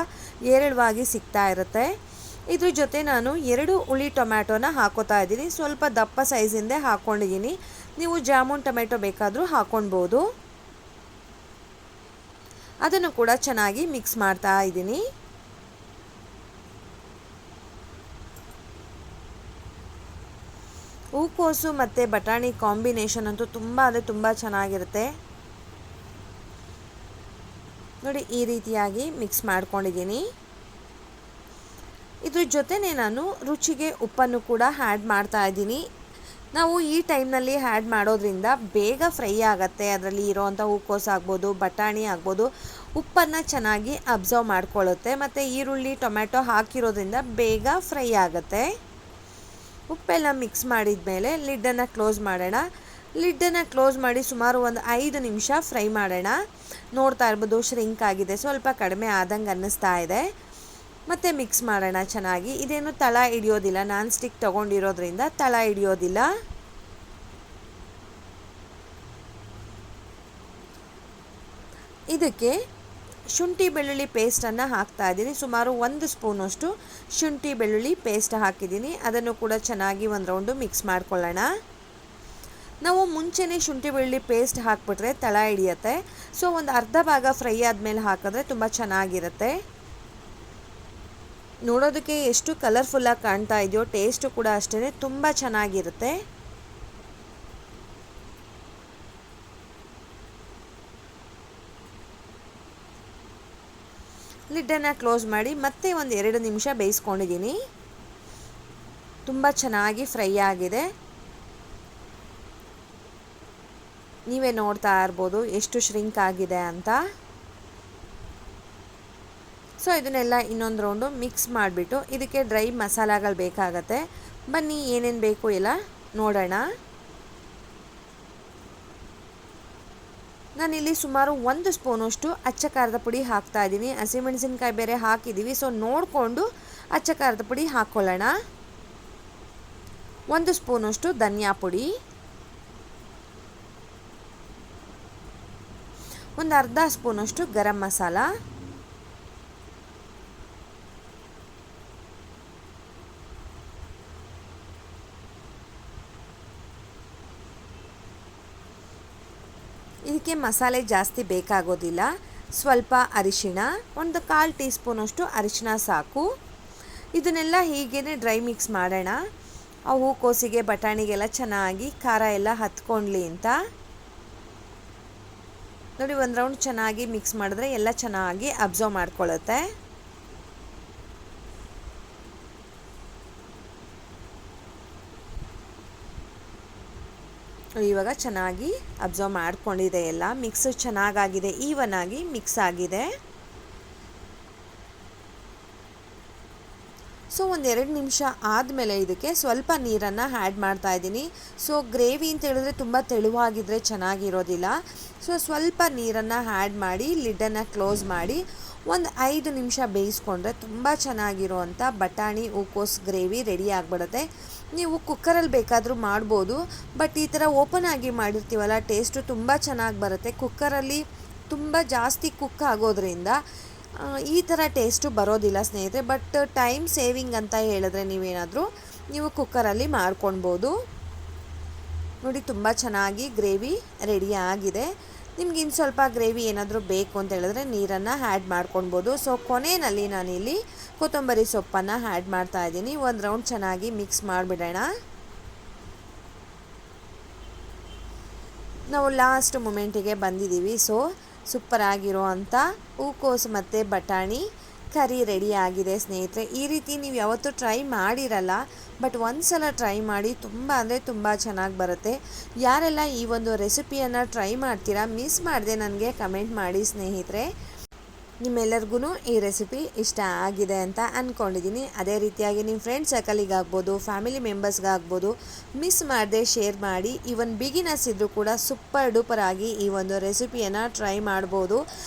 ಹೇರಳವಾಗಿ ಸಿಗ್ತಾ ಇರುತ್ತೆ. ಇದ್ರ ಜೊತೆ ನಾನು 2 ಹುಳಿ ಟೊಮ್ಯಾಟೋನ ಹಾಕೋತಾ ಇದ್ದೀನಿ. ಸ್ವಲ್ಪ ದಪ್ಪ ಸೈಜಿಂದೇ ಹಾಕ್ಕೊಂಡಿದ್ದೀನಿ. ನೀವು ಜಾಮೂನ್ ಟೊಮೆಟೊ ಬೇಕಾದರೂ ಹಾಕ್ಕೊಳ್ಬೋದು. ಅದನ್ನು ಕೂಡ ಚೆನ್ನಾಗಿ ಮಿಕ್ಸ್ ಮಾಡ್ತಾ ಇದ್ದೀನಿ. ಹೂಕೋಸು ಮತ್ತು ಬಟಾಣಿ ಕಾಂಬಿನೇಷನ್ ಅಂತೂ ತುಂಬ ಚೆನ್ನಾಗಿರುತ್ತೆ. ನೋಡಿ ಈ ರೀತಿಯಾಗಿ ಮಿಕ್ಸ್ ಮಾಡ್ಕೊಂಡಿದ್ದೀನಿ. ಇದ್ರ ಜೊತೆನೇ ನಾನು ರುಚಿಗೆ ಉಪ್ಪನ್ನು ಕೂಡ ಆ್ಯಡ್ ಮಾಡ್ತಾ ಇದ್ದೀನಿ. ನಾವು ಈ ಟೈಮ್ನಲ್ಲಿ ಆ್ಯಡ್ ಮಾಡೋದ್ರಿಂದ ಬೇಗ ಫ್ರೈ ಆಗುತ್ತೆ. ಅದರಲ್ಲಿ ಇರೋವಂಥ ಹೂಕೋಸು ಆಗ್ಬೋದು, ಬಟಾಣಿ ಆಗ್ಬೋದು, ಉಪ್ಪನ್ನು ಚೆನ್ನಾಗಿ ಅಬ್ಸರ್ವ್ ಮಾಡ್ಕೊಳ್ಳುತ್ತೆ. ಮತ್ತು ಈರುಳ್ಳಿ ಟೊಮ್ಯಾಟೊ ಹಾಕಿರೋದ್ರಿಂದ ಬೇಗ ಫ್ರೈ ಆಗುತ್ತೆ. ಉಪ್ಪೆಲ್ಲ ಮಿಕ್ಸ್ ಮಾಡಿದ ಮೇಲೆ ಲಿಡ್ಡನ್ನು ಕ್ಲೋಸ್ ಮಾಡೋಣ. ಲಿಡ್ಡನ್ನು ಕ್ಲೋಸ್ ಮಾಡಿ ಸುಮಾರು ಒಂದು 5 ನಿಮಿಷ ಫ್ರೈ ಮಾಡೋಣ. ನೋಡ್ತಾ ಇರ್ಬೋದು ಶ್ರಿಂಕ್ ಆಗಿದೆ, ಸ್ವಲ್ಪ ಕಡಿಮೆ ಆದಂಗೆ ಅನ್ನಿಸ್ತಾ ಇದೆ. ಮತ್ತು ಮಿಕ್ಸ್ ಮಾಡೋಣ ಚೆನ್ನಾಗಿ. ಇದೇನು ತಳ ಹಿಡಿಯೋದಿಲ್ಲ, ನಾನ್ ಸ್ಟಿಕ್ ತೊಗೊಂಡಿರೋದ್ರಿಂದ ತಳ ಹಿಡಿಯೋದಿಲ್ಲ. ಇದಕ್ಕೆ ಶುಂಠಿ ಬೆಳ್ಳುಳ್ಳಿ ಪೇಸ್ಟನ್ನು ಹಾಕ್ತಾ ಇದ್ದೀನಿ. ಸುಮಾರು 1 ಸ್ಪೂನಷ್ಟು ಶುಂಠಿ ಬೆಳ್ಳುಳ್ಳಿ ಪೇಸ್ಟ್ ಹಾಕಿದ್ದೀನಿ. ಅದನ್ನು ಕೂಡ ಚೆನ್ನಾಗಿ ಒಂದು ರೌಂಡು ಮಿಕ್ಸ್ ಮಾಡ್ಕೊಳ್ಳೋಣ. ನಾವು ಮುಂಚೆನೇ ಶುಂಠಿ ಬೆಳ್ಳುಳ್ಳಿ ಪೇಸ್ಟ್ ಹಾಕ್ಬಿಟ್ರೆ ತಳ ಹಿಡಿಯುತ್ತೆ. ಸೊ ಒಂದು ಅರ್ಧ ಭಾಗ ಫ್ರೈ ಆದಮೇಲೆ ಹಾಕಿದ್ರೆ ತುಂಬ ಚೆನ್ನಾಗಿರುತ್ತೆ. ನೋಡೋದಕ್ಕೆ ಎಷ್ಟು ಕಲರ್ಫುಲ್ಲಾಗಿ ಕಾಣ್ತಾ ಇದೆಯೋ, ಟೇಸ್ಟು ಕೂಡ ಅಷ್ಟೇ ತುಂಬ ಚೆನ್ನಾಗಿರುತ್ತೆ. ಲಿಡ್ಡನ್ನು ಕ್ಲೋಸ್ ಮಾಡಿ ಮತ್ತೆ ಒಂದು 2 ನಿಮಿಷ ಬೇಯಿಸ್ಕೊಂಡಿದ್ದೀನಿ. ತುಂಬ ಚೆನ್ನಾಗಿ ಫ್ರೈ ಆಗಿದೆ. ನೀವೇ ನೋಡ್ತಾ ಇರ್ಬೋದು ಎಷ್ಟು ಶ್ರಿಂಕ್ ಆಗಿದೆ ಅಂತ. ಸೊ ಇದನ್ನೆಲ್ಲ ಇನ್ನೊಂದು ರೌಂಡು ಮಿಕ್ಸ್ ಮಾಡಿಬಿಟ್ಟು ಇದಕ್ಕೆ ಡ್ರೈ ಮಸಾಲೆಗಳು ಬೇಕಾಗತ್ತೆ. ಬನ್ನಿ ಏನೇನು ಬೇಕು ಎಲ್ಲ ನೋಡೋಣ. ನಾನಿಲ್ಲಿ ಸುಮಾರು 1 ಸ್ಪೂನಷ್ಟು ಅಚ್ಚ ಖಾರದ ಪುಡಿ ಹಾಕ್ತಾ ಇದ್ದೀನಿ. ಹಸಿಮೆಣಸಿನ್ಕಾಯಿ ಬೇರೆ ಹಾಕಿದ್ದೀವಿ, ಸೊ ನೋಡಿಕೊಂಡು ಅಚ್ಚ ಖಾರದ ಪುಡಿ ಹಾಕ್ಕೊಳ್ಳೋಣ. 1 ಸ್ಪೂನಷ್ಟು ಧನಿಯಾ ಪುಡಿ, ಒಂದು ಅರ್ಧ ಸ್ಪೂನಷ್ಟು ಗರಂ ಮಸಾಲ, ಇದಕ್ಕೆ ಮಸಾಲೆ ಜಾಸ್ತಿ ಬೇಕಾಗೋದಿಲ್ಲ. ಸ್ವಲ್ಪ ಅರಿಶಿಣ, ಒಂದು 1/4 ಟೀ ಸ್ಪೂನಷ್ಟು ಅರಿಶಿಣ ಸಾಕು. ಇದನ್ನೆಲ್ಲ ಹೀಗೇ ಡ್ರೈ ಮಿಕ್ಸ್ ಮಾಡೋಣ. ಆ ಹೂಕೋಸಿಗೆ ಬಟಾಣಿಗೆಲ್ಲ ಚೆನ್ನಾಗಿ ಖಾರ ಎಲ್ಲ ಹತ್ಕೊಳ್ಳಿ ಅಂತ. ನೋಡಿ, ಒಂದು ರೌಂಡ್ ಚೆನ್ನಾಗಿ ಮಿಕ್ಸ್ ಮಾಡಿದ್ರೆ ಎಲ್ಲ ಚೆನ್ನಾಗಿ ಅಬ್ಸರ್ವ್ ಮಾಡ್ಕೊಳ್ಳುತ್ತೆ. ಇವಾಗ ಚೆನ್ನಾಗಿ ಅಬ್ಸರ್ವ್ ಮಾಡ್ಕೊಂಡಿದೆ, ಎಲ್ಲ ಮಿಕ್ಸ್ ಚೆನ್ನಾಗಾಗಿದೆ, ಈವನ್ ಆಗಿ ಮಿಕ್ಸ್ ಆಗಿದೆ. ಸೊ ಒಂದು 2 ನಿಮಿಷ ಆದಮೇಲೆ ಇದಕ್ಕೆ ಸ್ವಲ್ಪ ನೀರನ್ನು ಆ್ಯಡ್ ಮಾಡ್ತಾ ಇದ್ದೀನಿ. ಸೊ ಗ್ರೇವಿ ಅಂತ ಹೇಳಿದ್ರೆ ತುಂಬ ತೆಳುವಾಗಿದ್ದರೆ ಚೆನ್ನಾಗಿರೋದಿಲ್ಲ. ಸೊ ಸ್ವಲ್ಪ ನೀರನ್ನು ಆ್ಯಡ್ ಮಾಡಿ ಲಿಡ್ಡನ್ನು ಕ್ಲೋಸ್ ಮಾಡಿ ಒಂದು 5 ನಿಮಿಷ ಬೇಯಿಸ್ಕೊಂಡ್ರೆ ತುಂಬ ಚೆನ್ನಾಗಿರುವಂಥ ಬಟಾಣಿ ಹೂಕೋಸು ಗ್ರೇವಿ ರೆಡಿ ಆಗಿಬಿಡುತ್ತೆ. ನೀವು ಕುಕ್ಕರಲ್ಲಿ ಬೇಕಾದರೂ ಮಾಡ್ಬೋದು, ಬಟ್ ಈ ಥರ ಓಪನ್ ಆಗಿ ಮಾಡಿರ್ತೀವಲ್ಲ ಟೇಸ್ಟು ತುಂಬ ಚೆನ್ನಾಗಿ ಬರುತ್ತೆ. ಕುಕ್ಕರಲ್ಲಿ ತುಂಬ ಜಾಸ್ತಿ ಕುಕ್ ಆಗೋದ್ರಿಂದ ಈ ಥರ ಟೇಸ್ಟು ಬರೋದಿಲ್ಲ ಸ್ನೇಹಿತರೆ. ಬಟ್ ಟೈಮ್ ಸೇವಿಂಗ್ ಅಂತ ಹೇಳಿದ್ರೆ ನೀವು ಕುಕ್ಕರಲ್ಲಿ ಮಾಡ್ಕೊಳ್ಬೋದು. ನೋಡಿ, ತುಂಬ ಚೆನ್ನಾಗಿ ಗ್ರೇವಿ ರೆಡಿ ಆಗಿದೆ. ನಿಮ್ಗೆ ಇನ್ನು ಸ್ವಲ್ಪ ಗ್ರೇವಿ ಏನಾದರೂ ಬೇಕು ಅಂತ ಹೇಳಿದ್ರೆ ನೀರನ್ನು ಆ್ಯಡ್ ಮಾಡ್ಕೊಳ್ಬೋದು. ಸೊ ಕೊನೆಯಲ್ಲಿ ನಾನಿಲ್ಲಿ ಕೊತ್ತಂಬರಿ ಸೊಪ್ಪನ್ನು ಆ್ಯಡ್ ಮಾಡ್ತಾ ಇದ್ದೀನಿ. ಒಂದು ರೌಂಡ್ ಚೆನ್ನಾಗಿ ಮಿಕ್ಸ್ ಮಾಡಿಬಿಡೋಣ. ನಾವು ಲಾಸ್ಟ್ ಮೂಮೆಂಟಿಗೆ ಬಂದಿದ್ದೀವಿ. ಸೊ ಸೂಪರಾಗಿರೋ ಅಂಥ ಹೂಕೋಸು ಮತ್ತು ಬಟಾಣಿ ಕರಿ ರೆಡಿ ಆಗಿದೆ ಸ್ನೇಹಿತರೆ. ಈ ರೀತಿ ನೀವು ಯಾವತ್ತೂ ಟ್ರೈ ಮಾಡಿರಲ್ಲ, ಬಟ್ ಒಂದು ಸಲ ಟ್ರೈ ಮಾಡಿ, ತುಂಬ ಅಂದರೆ ತುಂಬ ಚೆನ್ನಾಗಿ ಬರುತ್ತೆ. ಯಾರೆಲ್ಲ ಈ ಒಂದು ರೆಸಿಪಿಯನ್ನು ಟ್ರೈ ಮಾಡ್ತೀರಾ ಮಿಸ್ ಮಾಡದೆ ನನಗೆ ಕಮೆಂಟ್ ಮಾಡಿ ಸ್ನೇಹಿತರೆ. ನಿಮ್ಮೆಲ್ಲರಿಗೂ ಈ ರೆಸಿಪಿ ಇಷ್ಟ ಆಗಿದೆ ಅಂತ ಅಂದ್ಕೊಂಡಿದ್ದೀನಿ. ಅದೇ ರೀತಿಯಾಗಿ ನಿಮ್ಮ ಫ್ರೆಂಡ್ ಸರ್ಕಲಿಗಾಗ್ಬೋದು, ಫ್ಯಾಮಿಲಿ ಮೆಂಬರ್ಸ್ಗಾಗ್ಬೋದು ಮಿಸ್ ಮಾಡದೆ ಶೇರ್ ಮಾಡಿ. ಈವನ್ ಬಿಗಿನರ್ಸ್ ಇದ್ದರೂ ಕೂಡ ಸೂಪರ್ ಡೂಪರ್ ಆಗಿ ಈ ಒಂದು ರೆಸಿಪಿಯನ್ನು ಟ್ರೈ ಮಾಡ್ಬೋದು.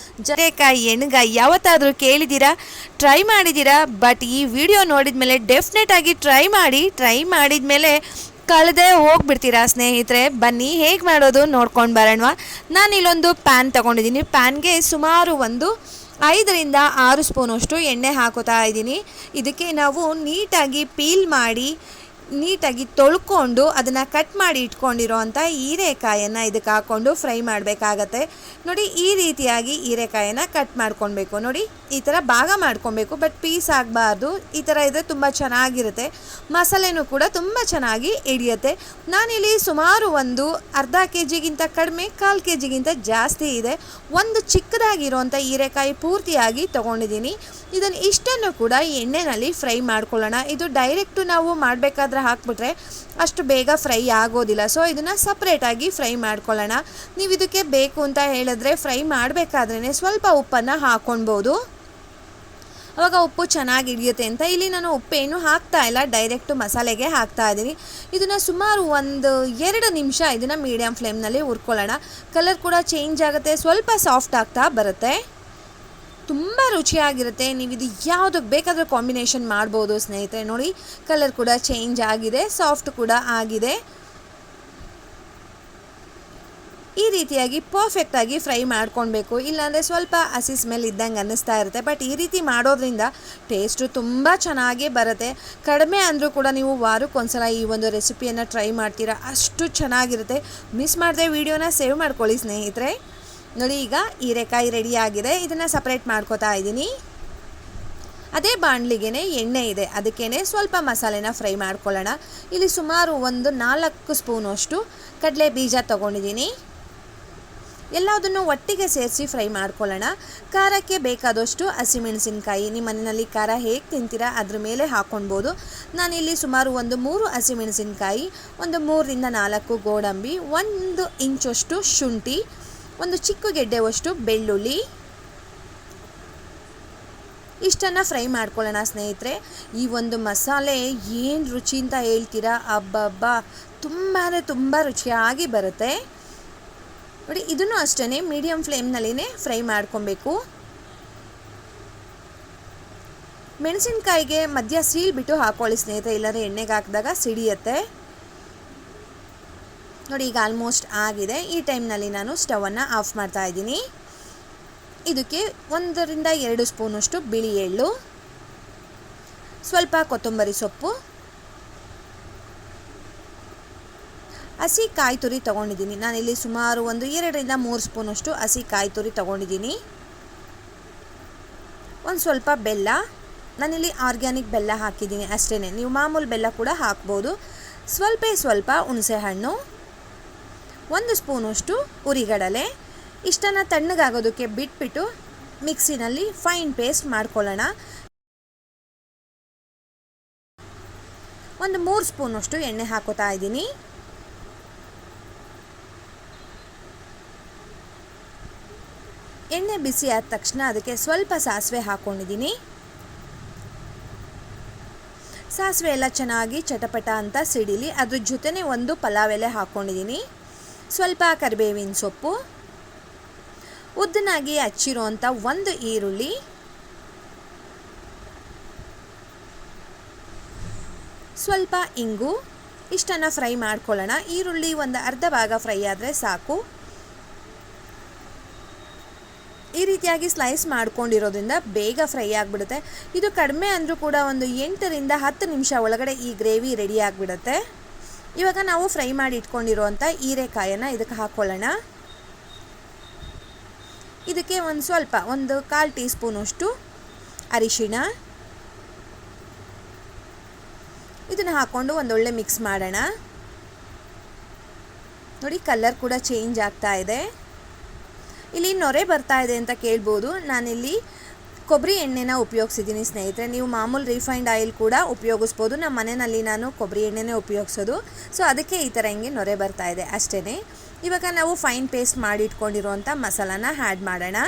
ಜರೇಕಾಯಿ ಎಣ್ಗಾಯಿ ಯಾವತ್ತಾದರೂ ಕೇಳಿದ್ದೀರಾ? ಟ್ರೈ ಮಾಡಿದ್ದೀರಾ? ಬಟ್ ಈ ವಿಡಿಯೋ ನೋಡಿದ ಮೇಲೆ ಡೆಫಿನೆಟ್ ಆಗಿ ಟ್ರೈ ಮಾಡಿದ ಮೇಲೆ ಕಳೆದೇ ಹೋಗ್ಬಿಡ್ತೀರಾ ಸ್ನೇಹಿತರೆ. ಬನ್ನಿ ಹೇಗೆ ಮಾಡೋದು ನೋಡ್ಕೊಂಡು ಬರೋಣವಾ. ನಾನಿಲ್ಲೊಂದು ಪ್ಯಾನ್ ತೊಗೊಂಡಿದ್ದೀನಿ. ಪ್ಯಾನ್ಗೆ ಸುಮಾರು ಒಂದು 5 ರಿಂದ 6 ಸ್ಪೂನಷ್ಟು ಎಣ್ಣೆ ಹಾಕೋತಾ ಇದ್ದೀನಿ. ಇದಕ್ಕೆ ನಾವು ನೀಟಾಗಿ ಪೀಲ್ ಮಾಡಿ ನೀಟಾಗಿ ತೊಳ್ಕೊಂಡು ಅದನ್ನು ಕಟ್ ಮಾಡಿ ಇಟ್ಕೊಂಡಿರೋ ಅಂಥ ಹೀರೆಕಾಯನ್ನು ಇದಕ್ಕೆ ಹಾಕ್ಕೊಂಡು ಫ್ರೈ ಮಾಡಬೇಕಾಗತ್ತೆ. ನೋಡಿ, ಈ ರೀತಿಯಾಗಿ ಹೀರೆಕಾಯನ್ನು ಕಟ್ ಮಾಡ್ಕೊಳ್ಬೇಕು. ನೋಡಿ, ಈ ಥರ ಭಾಗ ಮಾಡ್ಕೊಬೇಕು, ಬಟ್ ಪೀಸ್ ಆಗಬಾರ್ದು. ಈ ಥರ ಇದ್ದರೆ ತುಂಬ ಚೆನ್ನಾಗಿರುತ್ತೆ. ಮಸಾಲೆನೂ ಕೂಡ ತುಂಬ ಚೆನ್ನಾಗಿ ಹಿಡಿಯುತ್ತೆ. ನಾನಿಲ್ಲಿ ಸುಮಾರು ಒಂದು ಅರ್ಧ kg ಕಡಿಮೆ, 1/4 kg ಜಾಸ್ತಿ ಇದೆ. ಒಂದು ಚಿಕ್ಕದಾಗಿರೋಂಥ ಹೀರೆಕಾಯಿ ಪೂರ್ತಿಯಾಗಿ ತೊಗೊಂಡಿದ್ದೀನಿ. ಇದನ್ನು ಇಷ್ಟನ್ನು ಕೂಡ ಎಣ್ಣೆಯಲ್ಲಿ ಫ್ರೈ ಮಾಡ್ಕೊಳ್ಳೋಣ. ಇದು ಡೈರೆಕ್ಟು ನಾವು ಮಾಡಬೇಕಾದ್ರೆ ಹಾಕ್ಬಿಟ್ರೆ ಅಷ್ಟು ಬೇಗ ಫ್ರೈ ಆಗೋದಿಲ್ಲ. ಸೊ ಇದನ್ನು ಸಪ್ರೇಟಾಗಿ ಫ್ರೈ ಮಾಡ್ಕೊಳ್ಳೋಣ. ನೀವು ಇದಕ್ಕೆ ಬೇಕು ಅಂತ ಹೇಳಿದ್ರೆ ಫ್ರೈ ಮಾಡಬೇಕಾದ್ರೇ ಸ್ವಲ್ಪ ಉಪ್ಪನ್ನು ಹಾಕ್ಕೊಳ್ಬೋದು, ಆವಾಗ ಉಪ್ಪು ಚೆನ್ನಾಗಿ ಹಿಡಿಯುತ್ತೆ ಅಂತ. ಇಲ್ಲಿ ನಾನು ಉಪ್ಪೇನು ಹಾಕ್ತಾ ಇಲ್ಲ, ಡೈರೆಕ್ಟು ಮಸಾಲೆಗೆ ಹಾಕ್ತಾ ಇದ್ದೀನಿ. ಇದನ್ನು ಸುಮಾರು ಒಂದು 2 ನಿಮಿಷ ಇದನ್ನು ಮೀಡಿಯಮ್ ಫ್ಲೇಮ್ನಲ್ಲಿ ಹುರ್ಕೊಳ್ಳೋಣ. ಕಲರ್ ಕೂಡ ಚೇಂಜ್ ಆಗುತ್ತೆ, ಸ್ವಲ್ಪ ಸಾಫ್ಟ್ ಆಗ್ತಾ ಬರುತ್ತೆ. ತುಂಬ ರುಚಿಯಾಗಿರುತ್ತೆ. ನೀವು ಇದು ಯಾವುದಕ್ಕೆ ಬೇಕಾದರೂ ಕಾಂಬಿನೇಷನ್ ಮಾಡ್ಬೋದು ಸ್ನೇಹಿತರೆ. ನೋಡಿ ಕಲರ್ ಕೂಡ ಚೇಂಜ್ ಆಗಿದೆ, ಸಾಫ್ಟ್ ಕೂಡ ಆಗಿದೆ. ಈ ರೀತಿಯಾಗಿ ಪರ್ಫೆಕ್ಟಾಗಿ ಫ್ರೈ ಮಾಡ್ಕೊಳ್ಬೇಕು, ಇಲ್ಲಾಂದರೆ ಸ್ವಲ್ಪ ಹಸಿ ಸ್ಮೆಲ್ ಇದ್ದಂಗೆ ಅನ್ನಿಸ್ತಾ ಇರುತ್ತೆ. ಬಟ್ ಈ ರೀತಿ ಮಾಡೋದ್ರಿಂದ ಟೇಸ್ಟು ತುಂಬ ಚೆನ್ನಾಗಿ ಬರುತ್ತೆ. ಕಡಿಮೆ ಅಂದರೂ ಕೂಡ ನೀವು ವಾರಕ್ಕೊಂದ್ಸಲ ಈ ಒಂದು ರೆಸಿಪಿಯನ್ನು ಟ್ರೈ ಮಾಡ್ತೀರಾ, ಅಷ್ಟು ಚೆನ್ನಾಗಿರುತ್ತೆ. ಮಿಸ್ ಮಾಡದೆ ವಿಡಿಯೋನ ಸೇವ್ ಮಾಡ್ಕೊಳ್ಳಿ ಸ್ನೇಹಿತರೆ. ನೋಡಿ ಈಗ ಹೀರೆಕಾಯಿ ರೆಡಿ ಆಗಿದೆ, ಇದನ್ನು ಸಪ್ರೇಟ್ ಮಾಡ್ಕೋತಾ ಇದ್ದೀನಿ. ಅದೇ ಬಾಣಲಿಗೆ ಎಣ್ಣೆ ಇದೆ, ಅದಕ್ಕೇ ಸ್ವಲ್ಪ ಮಸಾಲೆನ ಫ್ರೈ ಮಾಡ್ಕೊಳ್ಳೋಣ. ಇಲ್ಲಿ ಸುಮಾರು ಒಂದು 4 ಸ್ಪೂನಷ್ಟು ಕಡಲೆ ಬೀಜ ತೊಗೊಂಡಿದ್ದೀನಿ. ಎಲ್ಲದನ್ನು ಒಟ್ಟಿಗೆ ಸೇರಿಸಿ ಫ್ರೈ ಮಾಡ್ಕೊಳ್ಳೋಣ. ಖಾರಕ್ಕೆ ಬೇಕಾದಷ್ಟು ಹಸಿಮೆಣಸಿನ್ಕಾಯಿ, ನಿಮ್ಮ ಮನೆಯಲ್ಲಿ ಖಾರ ಹೇಗೆ ತಿಂತೀರಾ ಅದ್ರ ಮೇಲೆ ಹಾಕ್ಕೊಳ್ಬೋದು. ನಾನಿಲ್ಲಿ ಸುಮಾರು ಒಂದು 3 ಹಸಿಮೆಣಸಿನ್ಕಾಯಿ, ಒಂದು 3ರಿಂದ 4 ಗೋಡಂಬಿ, 1 ಇಂಚಷ್ಟು ಶುಂಠಿ, ಒಂದು ಚಿಕ್ಕ ಗೆಡ್ಡೆವಷ್ಟು ಬೆಳ್ಳುಳ್ಳಿ, ಇಷ್ಟನ್ನು ಫ್ರೈ ಮಾಡ್ಕೊಳ್ಳೋಣ ಸ್ನೇಹಿತರೆ. ಈ ಒಂದು ಮಸಾಲೆ ಏನು ರುಚಿ ಅಂತ ಹೇಳ್ತೀರಾ, ಅಬ್ಬಬ್ಬಾ ತುಂಬ ರುಚಿಯಾಗಿ ಬರುತ್ತೆ. ನೋಡಿ ಇದನ್ನು ಅಷ್ಟೇ ಮೀಡಿಯಮ್ ಫ್ಲೇಮ್ನಲ್ಲಿನೇ ಫ್ರೈ ಮಾಡ್ಕೊಬೇಕು. ಮೆಣಸಿನ್ಕಾಯಿಗೆ ಮಧ್ಯ ಸೀಳ್ಬಿಟ್ಟು ಹಾಕೊಳ್ಳಿ ಸ್ನೇಹಿತರೆ, ಇಲ್ಲಾಂದರೆ ಎಣ್ಣೆಗೆ ಹಾಕಿದಾಗ ಸಿಡಿಯುತ್ತೆ. ನೋಡಿ ಈಗ ಆಲ್ಮೋಸ್ಟ್ ಆಗಿದೆ. ಈ ಟೈಮ್ನಲ್ಲಿ ನಾನು ಸ್ಟವನ್ನು ಆಫ್ ಮಾಡ್ತಾ ಇದ್ದೀನಿ. ಇದಕ್ಕೆ 1ರಿಂದ 2 ಸ್ಪೂನಷ್ಟು ಬಿಳಿ ಎಳ್ಳು, ಸ್ವಲ್ಪ ಕೊತ್ತಂಬರಿ ಸೊಪ್ಪು, ಹಸಿ ಕಾಯಿ ತುರಿ ತೊಗೊಂಡಿದ್ದೀನಿ. ನಾನಿಲ್ಲಿ ಸುಮಾರು ಒಂದು 2ರಿಂದ 3 ಸ್ಪೂನಷ್ಟು ಹಸಿ ಕಾಯಿ ತುರಿ ತೊಗೊಂಡಿದ್ದೀನಿ. ಒಂದು ಸ್ವಲ್ಪ ಬೆಲ್ಲ, ನಾನಿಲ್ಲಿ ಆರ್ಗ್ಯಾನಿಕ್ ಬೆಲ್ಲ ಹಾಕಿದ್ದೀನಿ ಅಷ್ಟೇ, ನೀವು ಮಾಮೂಲು ಬೆಲ್ಲ ಕೂಡ ಹಾಕ್ಬೋದು. ಸ್ವಲ್ಪ ಹುಣಸೆಹಣ್ಣು, 1 ಸ್ಪೂನಷ್ಟು ಹುರಿಗಡಲೆ. ಇಷ್ಟನ್ನು ತಣ್ಣಗಾಗೋದಕ್ಕೆ ಬಿಟ್ಬಿಟ್ಟು ಮಿಕ್ಸಿನಲ್ಲಿ ಫೈನ್ ಪೇಸ್ಟ್ ಮಾಡ್ಕೊಳ್ಳೋಣ. ಒಂದು 3 ಸ್ಪೂನಷ್ಟು ಎಣ್ಣೆ ಹಾಕೋತಾ ಇದ್ದೀನಿ. ಎಣ್ಣೆ ಬಿಸಿ ಆದ ತಕ್ಷಣ ಅದಕ್ಕೆ ಸ್ವಲ್ಪ ಸಾಸಿವೆ ಹಾಕ್ಕೊಂಡಿದ್ದೀನಿ. ಸಾಸಿವೆ ಎಲ್ಲ ಚೆನ್ನಾಗಿ ಚಟಪಟ ಅಂತ ಸಿಡಿಲಿ. ಅದ್ರ ಜೊತೆನೇ ಒಂದು ಪಲಾವ್ ಎಲೆ ಹಾಕ್ಕೊಂಡಿದ್ದೀನಿ, ಸ್ವಲ್ಪ ಕರಿಬೇವಿನ ಸೊಪ್ಪು, ಉದ್ದನಾಗಿ ಹಚ್ಚಿರುವಂಥ 1 ಈರುಳ್ಳಿ, ಸ್ವಲ್ಪ ಇಂಗು. ಇಷ್ಟನ್ನು ಫ್ರೈ ಮಾಡ್ಕೊಳ್ಳೋಣ. ಈರುಳ್ಳಿ ಒಂದು ಅರ್ಧ ಭಾಗ ಫ್ರೈ ಆದರೆ ಸಾಕು. ಈ ರೀತಿಯಾಗಿ ಸ್ಲೈಸ್ ಮಾಡ್ಕೊಂಡಿರೋದ್ರಿಂದ ಬೇಗ ಫ್ರೈ ಆಗಿಬಿಡುತ್ತೆ. ಇದು ಕಡಿಮೆ ಅಂದರೂ ಕೂಡ ಒಂದು 8ರಿಂದ 10 ನಿಮಿಷ ಒಳಗಡೆ ಈ ಗ್ರೇವಿ ರೆಡಿ ಆಗಿಬಿಡುತ್ತೆ. ಇವಾಗ ನಾವು ಫ್ರೈ ಮಾಡಿ ಇಟ್ಕೊಂಡಿರೋವಂಥ ಹೀರೆಕಾಯನ್ನು ಇದಕ್ಕೆ ಹಾಕ್ಕೊಳ್ಳೋಣ. ಇದಕ್ಕೆ ಒಂದು 1/4 ಟೀ ಸ್ಪೂನಷ್ಟು ಅರಿಶಿಣ, ಇದನ್ನು ಹಾಕ್ಕೊಂಡು ಒಂದೊಳ್ಳೆ ಮಿಕ್ಸ್ ಮಾಡೋಣ. ನೋಡಿ ಕಲರ್ ಕೂಡ ಚೇಂಜ್ ಆಗ್ತಾ ಇದೆ. ಇಲ್ಲಿ ನೊರೆ ಬರ್ತಾ ಇದೆ ಅಂತ ಕೇಳ್ಬೋದು. ನಾನಿಲ್ಲಿ ಕೊಬ್ಬರಿ ಎಣ್ಣೆನ ಉಪಯೋಗಿಸಿದ್ದೀನಿ ಸ್ನೇಹಿತರೆ. ನೀವು ಮಾಮೂಲು ರಿಫೈನ್ಡ್ ಆಯಿಲ್ ಕೂಡ ಉಪಯೋಗಿಸ್ಬೋದು. ನಮ್ಮ ಮನೆಯಲ್ಲಿ ನಾನು ಕೊಬ್ಬರಿ ಎಣ್ಣೆನೇ ಉಪಯೋಗಿಸೋದು. ಸೊ ಅದಕ್ಕೆ ಈ ಥರ ಹಿಂಗೆ ನೊರೆ ಬರ್ತಾ ಇದೆ ಅಷ್ಟೇ. ಇವಾಗ ನಾವು ಫೈನ್ ಪೇಸ್ಟ್ ಮಾಡಿ ಇಟ್ಕೊಂಡಿರೋವಂಥ ಮಸಾಲಾನ ಆ್ಯಡ್ ಮಾಡೋಣ.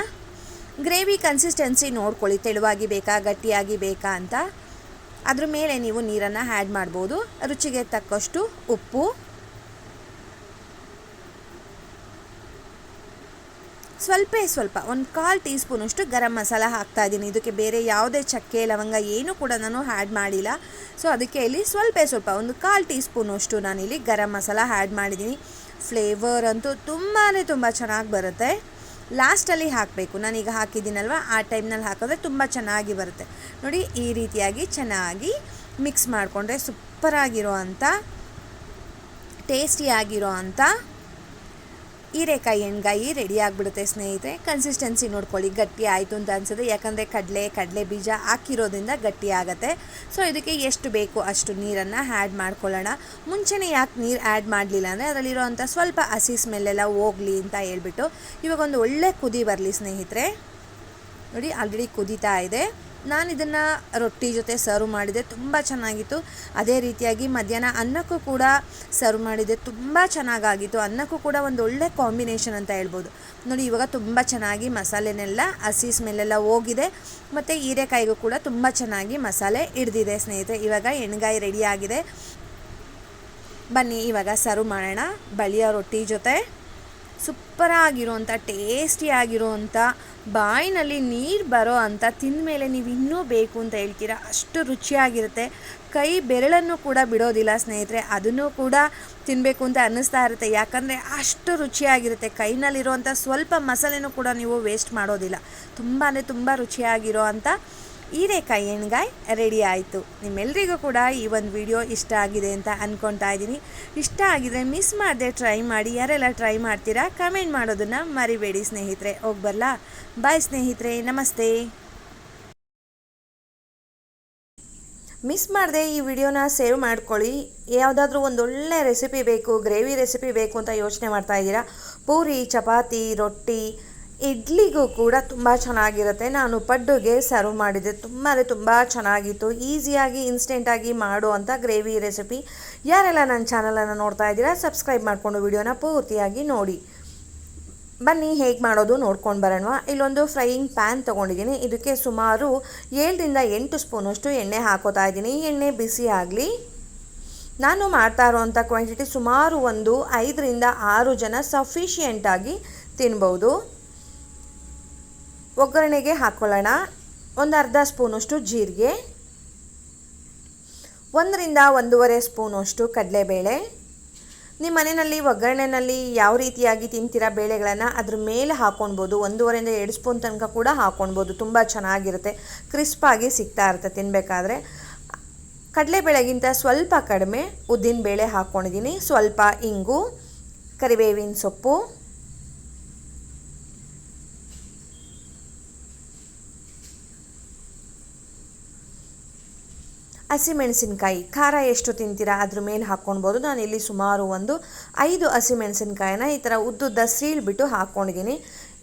ಗ್ರೇವಿ ಕನ್ಸಿಸ್ಟೆನ್ಸಿ ನೋಡ್ಕೊಳ್ಳಿ, ತೆಳುವಾಗಿ ಬೇಕಾ ಗಟ್ಟಿಯಾಗಿ ಬೇಕಾ ಅಂತ. ಅದ್ರ ಮೇಲೆ ನೀವು ನೀರನ್ನು ಆ್ಯಡ್ ಮಾಡ್ಬೋದು. ರುಚಿಗೆ ತಕ್ಕಷ್ಟು ಉಪ್ಪು, ಸ್ವಲ್ಪ 1/4 ಟೀ ಸ್ಪೂನಷ್ಟು ಗರಂ ಮಸಾಲ ಹಾಕ್ತಾ ಇದ್ದೀನಿ. ಇದಕ್ಕೆ ಬೇರೆ ಯಾವುದೇ ಚಕ್ಕೆ ಲವಂಗ ಏನೂ ಕೂಡ ನಾನು ಆ್ಯಡ್ ಮಾಡಿಲ್ಲ. ಸೊ ಅದಕ್ಕೆ ಇಲ್ಲಿ ಸ್ವಲ್ಪ 1/4 ಟೀ ಸ್ಪೂನಷ್ಟು ನಾನಿಲ್ಲಿ ಗರಂ ಮಸಾಲ ಆ್ಯಡ್ ಮಾಡಿದ್ದೀನಿ. ಫ್ಲೇವರ್ ಅಂತೂ ತುಂಬ ಚೆನ್ನಾಗಿ ಬರುತ್ತೆ. ಲಾಸ್ಟಲ್ಲಿ ಹಾಕಬೇಕು, ನಾನೀಗ ಹಾಕಿದ್ದೀನಲ್ವ ಆ ಟೈಮ್ನಲ್ಲಿ ಹಾಕಿದ್ರೆ ತುಂಬ ಚೆನ್ನಾಗಿ ಬರುತ್ತೆ. ನೋಡಿ ಈ ರೀತಿಯಾಗಿ ಚೆನ್ನಾಗಿ ಮಿಕ್ಸ್ ಮಾಡಿಕೊಂಡ್ರೆ ಸೂಪರಾಗಿರೋ ಅಂಥ ಟೇಸ್ಟಿಯಾಗಿರೋ ಅಂಥ ಹೀರೆಕಾಯಿ ಎಣ್ಗಾಯಿ ರೆಡಿ ಆಗಿಬಿಡುತ್ತೆ ಸ್ನೇಹಿತರೆ. ಕನ್ಸಿಸ್ಟೆನ್ಸಿ ನೋಡ್ಕೊಳ್ಳಿ, ಗಟ್ಟಿ ಆಯಿತು ಅಂತ ಅನಿಸುತ್ತೆ, ಯಾಕಂದರೆ ಕಡಲೆ ಬೀಜ ಹಾಕಿರೋದ್ರಿಂದ ಗಟ್ಟಿ ಆಗುತ್ತೆ. ಸೊ ಇದಕ್ಕೆ ಎಷ್ಟು ಬೇಕು ಅಷ್ಟು ನೀರನ್ನು ಆ್ಯಡ್ ಮಾಡ್ಕೊಳ್ಳೋಣ. ಮುಂಚೆನೇ ಯಾಕೆ ನೀರು ಆ್ಯಡ್ ಮಾಡಲಿಲ್ಲ ಅಂದರೆ ಅದರಲ್ಲಿರೋವಂಥ ಸ್ವಲ್ಪ ಹಸಿ ಸ್ಮೆಲ್ಲೆಲ್ಲ ಹೋಗಲಿ ಅಂತ ಹೇಳ್ಬಿಟ್ಟು. ಇವಾಗ ಒಂದು ಒಳ್ಳೆ ಕುದಿ ಬರಲಿ ಸ್ನೇಹಿತರೆ. ನೋಡಿ ಆಲ್ರೆಡಿ ಕುದೀತಾ ಇದೆ. ನಾನು ಇದನ್ನು ರೊಟ್ಟಿ ಜೊತೆ ಸರ್ವ್ ಮಾಡಿದೆ, ತುಂಬ ಚೆನ್ನಾಗಿತ್ತು. ಅದೇ ರೀತಿಯಾಗಿ ಮಧ್ಯಾಹ್ನ ಅನ್ನಕ್ಕೂ ಕೂಡ ಸರ್ವ್ ಮಾಡಿದೆ, ತುಂಬ ಚೆನ್ನಾಗಾಗಿತ್ತು. ಅನ್ನಕ್ಕೂ ಕೂಡ ಒಂದು ಒಳ್ಳೆ ಕಾಂಬಿನೇಷನ್ ಅಂತ ಹೇಳ್ಬೋದು. ನೋಡಿ ಇವಾಗ ತುಂಬ ಚೆನ್ನಾಗಿ ಮಸಾಲೆನೆಲ್ಲ ಹಸಿ ಸ್ಮೆಲ್ಲೆಲ್ಲ ಹೋಗಿದೆ, ಮತ್ತು ಹೀರೆಕಾಯಿಗೂ ಕೂಡ ತುಂಬ ಚೆನ್ನಾಗಿ ಮಸಾಲೆ ಹಿಡ್ದಿದೆ ಸ್ನೇಹಿತರೆ. ಇವಾಗ ಎಣ್ಗಾಯಿ ರೆಡಿಯಾಗಿದೆ. ಬನ್ನಿ ಇವಾಗ ಸರ್ವ್ ಮಾಡೋಣ ಬಳಿಯ ರೊಟ್ಟಿ ಜೊತೆ. ಸೂಪರಾಗಿರೋಂಥ ಟೇಸ್ಟಿಯಾಗಿರೋಂಥ ಬಾಯಿನಲ್ಲಿ ನೀರು ಬರೋ ಅಂತ ತಿಂದಮೇಲೆ ನೀವು ಇನ್ನೂ ಬೇಕು ಅಂತ ಹೇಳ್ತೀರಾ, ಅಷ್ಟು ರುಚಿಯಾಗಿರುತ್ತೆ. ಕೈ ಬೆರಳನ್ನು ಕೂಡ ಬಿಡೋದಿಲ್ಲ ಸ್ನೇಹಿತರೆ, ಅದನ್ನು ಕೂಡ ತಿನ್ನಬೇಕು ಅಂತ ಅನ್ನಿಸ್ತಾ ಇರುತ್ತೆ. ಯಾಕಂದರೆ ಅಷ್ಟು ರುಚಿಯಾಗಿರುತ್ತೆ. ಕೈನಲ್ಲಿರುವಂಥ ಸ್ವಲ್ಪ ಮಸಾಲೆನೂ ಕೂಡ ನೀವು ವೇಸ್ಟ್ ಮಾಡೋದಿಲ್ಲ. ತುಂಬ ರುಚಿಯಾಗಿರೋ ಅಂಥ ಹೀರೆಕಾಯಿ ಎಣ್ಗಾಯಿ ರೆಡಿ ಆಯಿತು. ನಿಮ್ಮೆಲ್ಲರಿಗೂ ಕೂಡ ಈ ಒಂದು ವಿಡಿಯೋ ಇಷ್ಟ ಆಗಿದೆ ಅಂತ ಅಂದ್ಕೊತಾ ಇದ್ದೀನಿ. ಇಷ್ಟ ಆಗಿದರೆ ಮಿಸ್ ಮಾಡದೆ ಟ್ರೈ ಮಾಡಿ. ಯಾರೆಲ್ಲ ಟ್ರೈ ಮಾಡ್ತೀರಾ ಕಮೆಂಟ್ ಮಾಡೋದನ್ನು ಮರಿಬೇಡಿ ಸ್ನೇಹಿತರೆ. ಹೋಗ್ಬರಲಾ? ಬಾಯ್ ಸ್ನೇಹಿತರೆ, ನಮಸ್ತೆ. ಮಿಸ್ ಮಾಡದೆ ಈ ವಿಡಿಯೋನ ಸೇವ್ ಮಾಡ್ಕೊಳ್ಳಿ. ಯಾವುದಾದ್ರೂ ಒಂದೊಳ್ಳೆ ರೆಸಿಪಿ ಬೇಕು, ಗ್ರೇವಿ ರೆಸಿಪಿ ಬೇಕು ಅಂತ ಯೋಚನೆ ಮಾಡ್ತಾ ಇದ್ದೀರಾ, ಪೂರಿ, ಚಪಾತಿ, ರೊಟ್ಟಿ, ಇಡ್ಲಿಗೂ ಕೂಡ ತುಂಬ ಚೆನ್ನಾಗಿರುತ್ತೆ. ನಾನು ಪಡ್ಡುಗೆ ಸರ್ವ್ ಮಾಡಿದ್ದೆ, ತುಂಬ ಚೆನ್ನಾಗಿತ್ತು. ಈಸಿಯಾಗಿ ಇನ್ಸ್ಟೆಂಟಾಗಿ ಮಾಡುವಂಥ ಗ್ರೇವಿ ರೆಸಿಪಿ. ಯಾರೆಲ್ಲ ನನ್ನ ಚಾನಲನ್ನು ನೋಡ್ತಾ ಇದ್ದೀರಾ ಸಬ್ಸ್ಕ್ರೈಬ್ ಮಾಡಿಕೊಂಡು ವಿಡಿಯೋನ ಪೂರ್ತಿಯಾಗಿ ನೋಡಿ. ಬನ್ನಿ ಹೇಗೆ ಮಾಡೋದು ನೋಡ್ಕೊಂಡು ಬರೋಣ. ಇಲ್ಲೊಂದು ಫ್ರೈಯಿಂಗ್ ಪ್ಯಾನ್ ತೊಗೊಂಡಿದ್ದೀನಿ. ಇದಕ್ಕೆ ಸುಮಾರು 7-8 ಸ್ಪೂನಷ್ಟು ಎಣ್ಣೆ ಹಾಕೋತಾ ಇದ್ದೀನಿ. ಎಣ್ಣೆ ಬಿಸಿ ಆಗಲಿ. ನಾನು ಮಾಡ್ತಾ ಇರೋವಂಥ ಕ್ವಾಂಟಿಟಿ ಸುಮಾರು ಒಂದು 5-6 ಜನ ಸಫಿಷಿಯೆಂಟಾಗಿ ತಿನ್ಬೋದು. ಒಗ್ಗರಣೆಗೆ ಹಾಕ್ಕೊಳ್ಳೋಣ. ಒಂದು ಅರ್ಧ ಸ್ಪೂನಷ್ಟು ಜೀರಿಗೆ, 1-1.5 ಸ್ಪೂನಷ್ಟು ಕಡಲೆಬೇಳೆ. ನಿಮ್ಮ ಮನೆಯಲ್ಲಿ ಒಗ್ಗರಣೆಯಲ್ಲಿ ಯಾವ ರೀತಿಯಾಗಿ ತಿಂತೀರಾ ಬೇಳೆಗಳನ್ನು ಅದ್ರ ಮೇಲೆ ಹಾಕ್ಕೊಳ್ಬೋದು. 1.5-2 ಸ್ಪೂನ್ ತನಕ ಕೂಡ ಹಾಕ್ಕೊಳ್ಬೋದು. ತುಂಬ ಚೆನ್ನಾಗಿರುತ್ತೆ, ಕ್ರಿಸ್ಪಾಗಿ ಸಿಗ್ತಾ ಇರುತ್ತೆ ತಿನ್ನಬೇಕಾದ್ರೆ. ಕಡಲೆಬೇಳೆಗಿಂತ ಸ್ವಲ್ಪ ಕಡಿಮೆ ಉದ್ದಿನಬೇಳೆ ಹಾಕ್ಕೊಂಡಿದ್ದೀನಿ. ಸ್ವಲ್ಪ ಇಂಗು, ಕರಿಬೇವಿನ ಸೊಪ್ಪು, ಹಸಿಮೆಣಸಿನ್ಕಾಯಿ. ಖಾರ ಎಷ್ಟು ತಿಂತೀರಾ ಅದ್ರ ಮೇಲೆ ಹಾಕ್ಕೊಳ್ಬೋದು. ನಾನಿಲ್ಲಿ ಸುಮಾರು ಒಂದು 5 ಹಸಿಮೆಣಸಿನ್ಕಾಯಿನ ಈ ಥರ ಉದ್ದುದ್ದ ಸೀಳ್ಬಿಟ್ಟು ಹಾಕ್ಕೊಂಡಿದ್ದೀನಿ.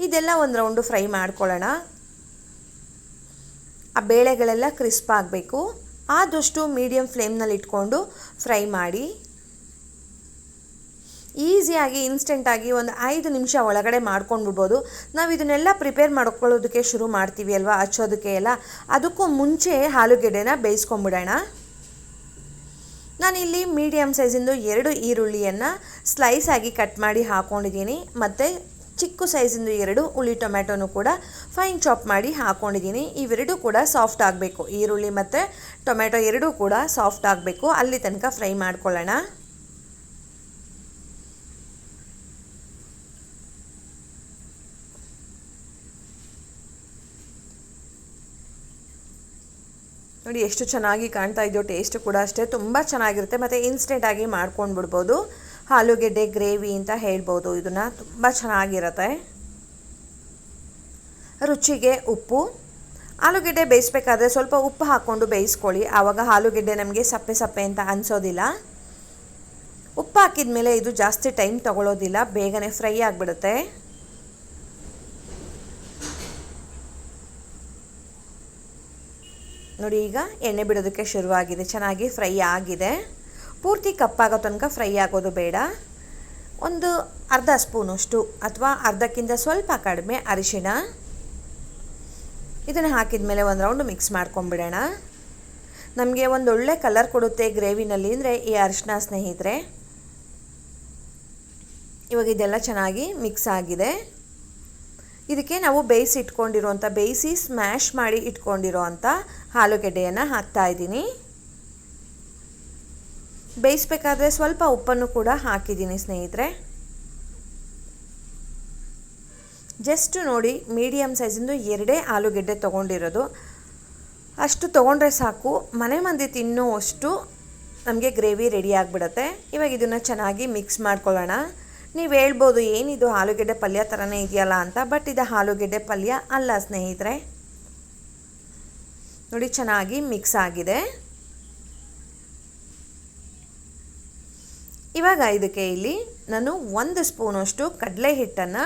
ಇದೆಲ್ಲ ಒಂದು ರೌಂಡು ಫ್ರೈ ಮಾಡ್ಕೊಳ್ಳೋಣ. ಆ ಬೇಳೆಗಳೆಲ್ಲ ಕ್ರಿಸ್ಪ್ ಆಗಬೇಕು. ಆದಷ್ಟು ಮೀಡಿಯಮ್ ಫ್ಲೇಮ್ನಲ್ಲಿ ಇಟ್ಕೊಂಡು ಫ್ರೈ ಮಾಡಿ. ಈಸಿಯಾಗಿ ಇನ್ಸ್ಟೆಂಟಾಗಿ ಒಂದು 5 ನಿಮಿಷ ಒಳಗಡೆ ಮಾಡ್ಕೊಂಡ್ಬಿಡ್ಬೋದು. ನಾವು ಇದನ್ನೆಲ್ಲ ಪ್ರಿಪೇರ್ ಮಾಡ್ಕೊಳ್ಳೋದಕ್ಕೆ ಶುರು ಮಾಡ್ತೀವಿ ಅಲ್ವಾ, ಹಚ್ಚೋದಕ್ಕೆ ಎಲ್ಲ. ಅದಕ್ಕೂ ಮುಂಚೆ ಆಲೂಗೆಡ್ಡೆನ ಬೇಯಿಸ್ಕೊಂಬಿಡೋಣ. ನಾನಿಲ್ಲಿ ಮೀಡಿಯಮ್ ಸೈಜಿಂದು 2 ಈರುಳ್ಳಿಯನ್ನು ಸ್ಲೈಸ್ ಆಗಿ ಕಟ್ ಮಾಡಿ ಹಾಕ್ಕೊಂಡಿದ್ದೀನಿ. ಮತ್ತು ಚಿಕ್ಕ ಸೈಜಿಂದು 2 ಹುಳಿ ಟೊಮೆಟೊನು ಕೂಡ ಫೈನ್ ಚಾಪ್ ಮಾಡಿ ಹಾಕ್ಕೊಂಡಿದ್ದೀನಿ. ಇವೆರಡೂ ಕೂಡ ಸಾಫ್ಟ್ ಆಗಬೇಕು. ಈರುಳ್ಳಿ ಮತ್ತು ಟೊಮೆಟೊ ಎರಡೂ ಕೂಡ ಸಾಫ್ಟ್ ಆಗಬೇಕು. ಅಲ್ಲಿ ತನಕ ಫ್ರೈ ಮಾಡ್ಕೊಳ್ಳೋಣ. ನೋಡಿ ಎಷ್ಟು ಚೆನ್ನಾಗಿ ಕಾಣ್ತಾ ಇದೆಯೋ. ಟೇಸ್ಟ್ ಕೂಡ ಅಷ್ಟೇ ತುಂಬ ಚೆನ್ನಾಗಿರುತ್ತೆ. ಮತ್ತು ಇನ್ಸ್ಟೆಂಟಾಗಿ ಮಾಡ್ಕೊಂಡು ಬಿಡ್ಬೋದು. ಆಲೂಗೆಡ್ಡೆ ಗ್ರೇವಿ ಅಂತ ಹೇಳ್ಬೋದು ಇದನ್ನು. ತುಂಬ ಚೆನ್ನಾಗಿರುತ್ತೆ. ರುಚಿಗೆ ಉಪ್ಪು. ಆಲೂಗೆಡ್ಡೆ ಬೇಯಿಸ್ಬೇಕಾದ್ರೆ ಸ್ವಲ್ಪ ಉಪ್ಪು ಹಾಕ್ಕೊಂಡು ಬೇಯಿಸ್ಕೊಳ್ಳಿ. ಆವಾಗ ಆಲೂಗೆಡ್ಡೆ ನಮಗೆ ಸಪ್ಪೆ ಅಂತ ಅನಿಸೋದಿಲ್ಲ. ಉಪ್ಪು ಹಾಕಿದ ಮೇಲೆ ಇದು ಜಾಸ್ತಿ ಟೈಮ್ ತಗೊಳ್ಳೋದಿಲ್ಲ, ಬೇಗನೆ ಫ್ರೈ ಆಗಿಬಿಡುತ್ತೆ. ನೋಡಿ ಈಗ ಎಣ್ಣೆ ಬಿಡೋದಕ್ಕೆ ಶುರುವಾಗಿದೆ. ಚೆನ್ನಾಗಿ ಫ್ರೈ ಆಗಿದೆ. ಪೂರ್ತಿ ಕಪ್ಪಾಗೋ ತನಕ ಫ್ರೈ ಆಗೋದು ಬೇಡ. ಒಂದು ಅರ್ಧ ಸ್ಪೂನಷ್ಟು ಅಥವಾ ಅರ್ಧಕ್ಕಿಂತ ಸ್ವಲ್ಪ ಕಡಿಮೆ ಅರಿಶಿಣ. ಇದನ್ನು ಹಾಕಿದ ಮೇಲೆ ಒಂದು ರೌಂಡು ಮಿಕ್ಸ್ ಮಾಡ್ಕೊಂಬಿಡೋಣ. ನಮಗೆ ಒಂದು ಒಳ್ಳೆ ಕಲರ್ ಕೊಡುತ್ತೆ ಗ್ರೇವಿನಲ್ಲಿ ಅಂದರೆ ಈ ಅರಿಶಿಣ ಸ್ನೇಹಿತರೆ. ಇವಾಗ ಇದೆಲ್ಲ ಚೆನ್ನಾಗಿ ಮಿಕ್ಸ್ ಆಗಿದೆ. ಇದಕ್ಕೆ ನಾವು ಬೇಯಿಸಿ ಸ್ಮ್ಯಾಶ್ ಮಾಡಿ ಇಟ್ಕೊಂಡಿರೋ ಅಂಥ ಆಲೂಗೆಡ್ಡೆಯನ್ನು ಹಾಕ್ತಾಯಿದ್ದೀನಿ. ಬೇಯಿಸ್ಬೇಕಾದ್ರೆ ಸ್ವಲ್ಪ ಉಪ್ಪನ್ನು ಕೂಡ ಹಾಕಿದ್ದೀನಿ ಸ್ನೇಹಿತರೆ. ಜಸ್ಟ್ ನೋಡಿ, ಮೀಡಿಯಮ್ ಸೈಜಿಂದು 2 ಆಲೂಗೆಡ್ಡೆ ತೊಗೊಂಡಿರೋದು. ಅಷ್ಟು ತೊಗೊಂಡ್ರೆ ಸಾಕು, ಮನೆ ಮಂದಿ ತಿನ್ನೋವಷ್ಟು ನಮಗೆ ಗ್ರೇವಿ ರೆಡಿ ಆಗಿಬಿಡುತ್ತೆ. ಇವಾಗ ಇದನ್ನು ಚೆನ್ನಾಗಿ ಮಿಕ್ಸ್ ಮಾಡ್ಕೊಳ್ಳೋಣ. ನೀವು ಹೇಳ್ಬೋದು ಏನಿದು ಆಲೂಗೆಡ್ಡೆ ಪಲ್ಯ ಥರನೇ ಇದೆಯಲ್ಲ ಅಂತ, ಬಟ್ ಇದು ಆಲೂಗೆಡ್ಡೆ ಪಲ್ಯ ಅಲ್ಲ ಸ್ನೇಹಿತರೆ. ನೋಡಿ ಚೆನ್ನಾಗಿ ಮಿಕ್ಸ್ ಆಗಿದೆ. ಇವಾಗ ಇದಕ್ಕೆ ಇಲ್ಲಿ ನಾನು 1 ಸ್ಪೂನಷ್ಟು ಕಡಲೆ ಹಿಟ್ಟನ್ನು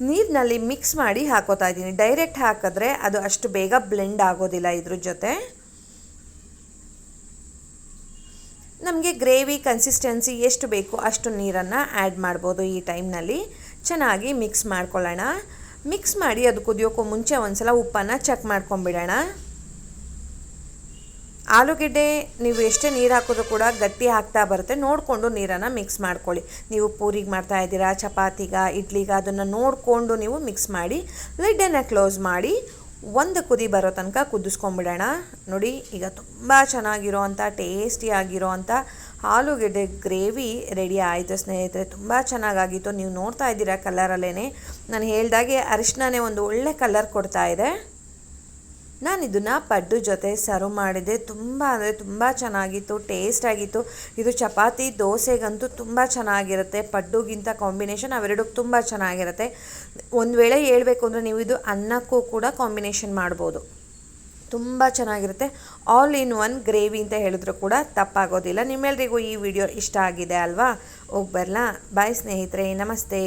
ನೀರಿನಲ್ಲಿ ಮಿಕ್ಸ್ ಮಾಡಿ ಹಾಕೋತಾ ಇದ್ದೀನಿ. ಡೈರೆಕ್ಟ್ ಹಾಕಿದ್ರೆ ಅದು ಅಷ್ಟು ಬೇಗ ಬ್ಲೆಂಡ್ ಆಗೋದಿಲ್ಲ ಇದ್ರ ಜೊತೆ. ನಮಗೆ ಗ್ರೇವಿ ಕನ್ಸಿಸ್ಟೆನ್ಸಿ ಎಷ್ಟು ಬೇಕು ಅಷ್ಟು ನೀರನ್ನು ಆ್ಯಡ್ ಮಾಡ್ಬೋದು. ಈ ಟೈಮ್ನಲ್ಲಿ ಚೆನ್ನಾಗಿ ಮಿಕ್ಸ್ ಮಾಡ್ಕೊಳ್ಳೋಣ. ಮಿಕ್ಸ್ ಮಾಡಿ ಅದು ಕುದಿಯೋಕ್ಕೂ ಮುಂಚೆ ಒಂದು ಸಲ ಉಪ್ಪನ್ನು ಚೆಕ್ ಮಾಡ್ಕೊಂಬಿಡೋಣ. ಆಲೂಗೆಡ್ಡೆ ನೀವು ಎಷ್ಟೇ ನೀರು ಹಾಕಿದ್ರೂ ಕೂಡ ಗಟ್ಟಿ ಆಗ್ತಾ ಬರುತ್ತೆ. ನೋಡಿಕೊಂಡು ನೀರನ್ನು ಮಿಕ್ಸ್ ಮಾಡ್ಕೊಳ್ಳಿ. ನೀವು ಪೂರಿಗೆ ಮಾಡ್ತಾ ಇದ್ದೀರಾ, ಚಪಾತಿಗ, ಇಡ್ಲಿಗ, ಅದನ್ನು ನೋಡಿಕೊಂಡು ನೀವು ಮಿಕ್ಸ್ ಮಾಡಿ ಲಿಡ್ಡನ್ನು ಕ್ಲೋಸ್ ಮಾಡಿ ಒಂದು ಕುದಿ ಬರೋ ತನಕ ಕುದಿಸ್ಕೊಂಬಿಡೋಣ. ನೋಡಿ, ಈಗ ತುಂಬ ಚೆನ್ನಾಗಿರೋವಂಥ ಟೇಸ್ಟಿಯಾಗಿರೋವಂಥ ಆಲೂಗೆಡ್ಡೆ ಗ್ರೇವಿ ರೆಡಿ ಆಯಿತು ಸ್ನೇಹಿತರೆ. ತುಂಬ ಚೆನ್ನಾಗಾಗಿತ್ತು. ನೀವು ನೋಡ್ತಾ ಇದ್ದೀರಾ ಕಲರಲ್ಲೇ ನಾನು ಹೇಳ್ದಾಗೆ ಅರಿಶಿಣನೇ ಒಂದು ಒಳ್ಳೆ ಕಲರ್ ಕೊಡ್ತಾ ಇದೆ. ನಾನು ಇದನ್ನು ಪಡ್ಡು ಜೊತೆ ಸರ್ವ್ ಮಾಡಿದ್ದೆ. ತುಂಬ ಅಂದರೆ ತುಂಬ ಚೆನ್ನಾಗಿತ್ತು, ಟೇಸ್ಟ್ ಆಗಿತ್ತು. ಇದು ಚಪಾತಿ ದೋಸೆಗಂತೂ ತುಂಬ ಚೆನ್ನಾಗಿರುತ್ತೆ. ಪಡ್ಡುಗಿಂತ ಕಾಂಬಿನೇಷನ್ ಅವೆರಡಕ್ಕೆ ತುಂಬ ಚೆನ್ನಾಗಿರುತ್ತೆ. ಒಂದು ವೇಳೆ ಹೇಳ್ಬೇಕು ಅಂದರೆ ನೀವು ಇದು ಅನ್ನಕ್ಕೂ ಕೂಡ ಕಾಂಬಿನೇಷನ್ ಮಾಡ್ಬೋದು. ತುಂಬ ಚೆನ್ನಾಗಿರುತ್ತೆ. ಆಲ್ ಇನ್ ಒನ್ ಗ್ರೇವಿ ಅಂತ ಹೇಳಿದ್ರು ಕೂಡ ತಪ್ಪಾಗೋದಿಲ್ಲ. ನಿಮ್ಮೆಲ್ಲರಿಗೂ ಈ ವಿಡಿಯೋ ಇಷ್ಟ ಆಗಿದೆ ಅಲ್ವಾ? ಹೋಗಿ ಬರಲಾ? ಬಾಯ್ ಸ್ನೇಹಿತರೆ, ನಮಸ್ತೆ.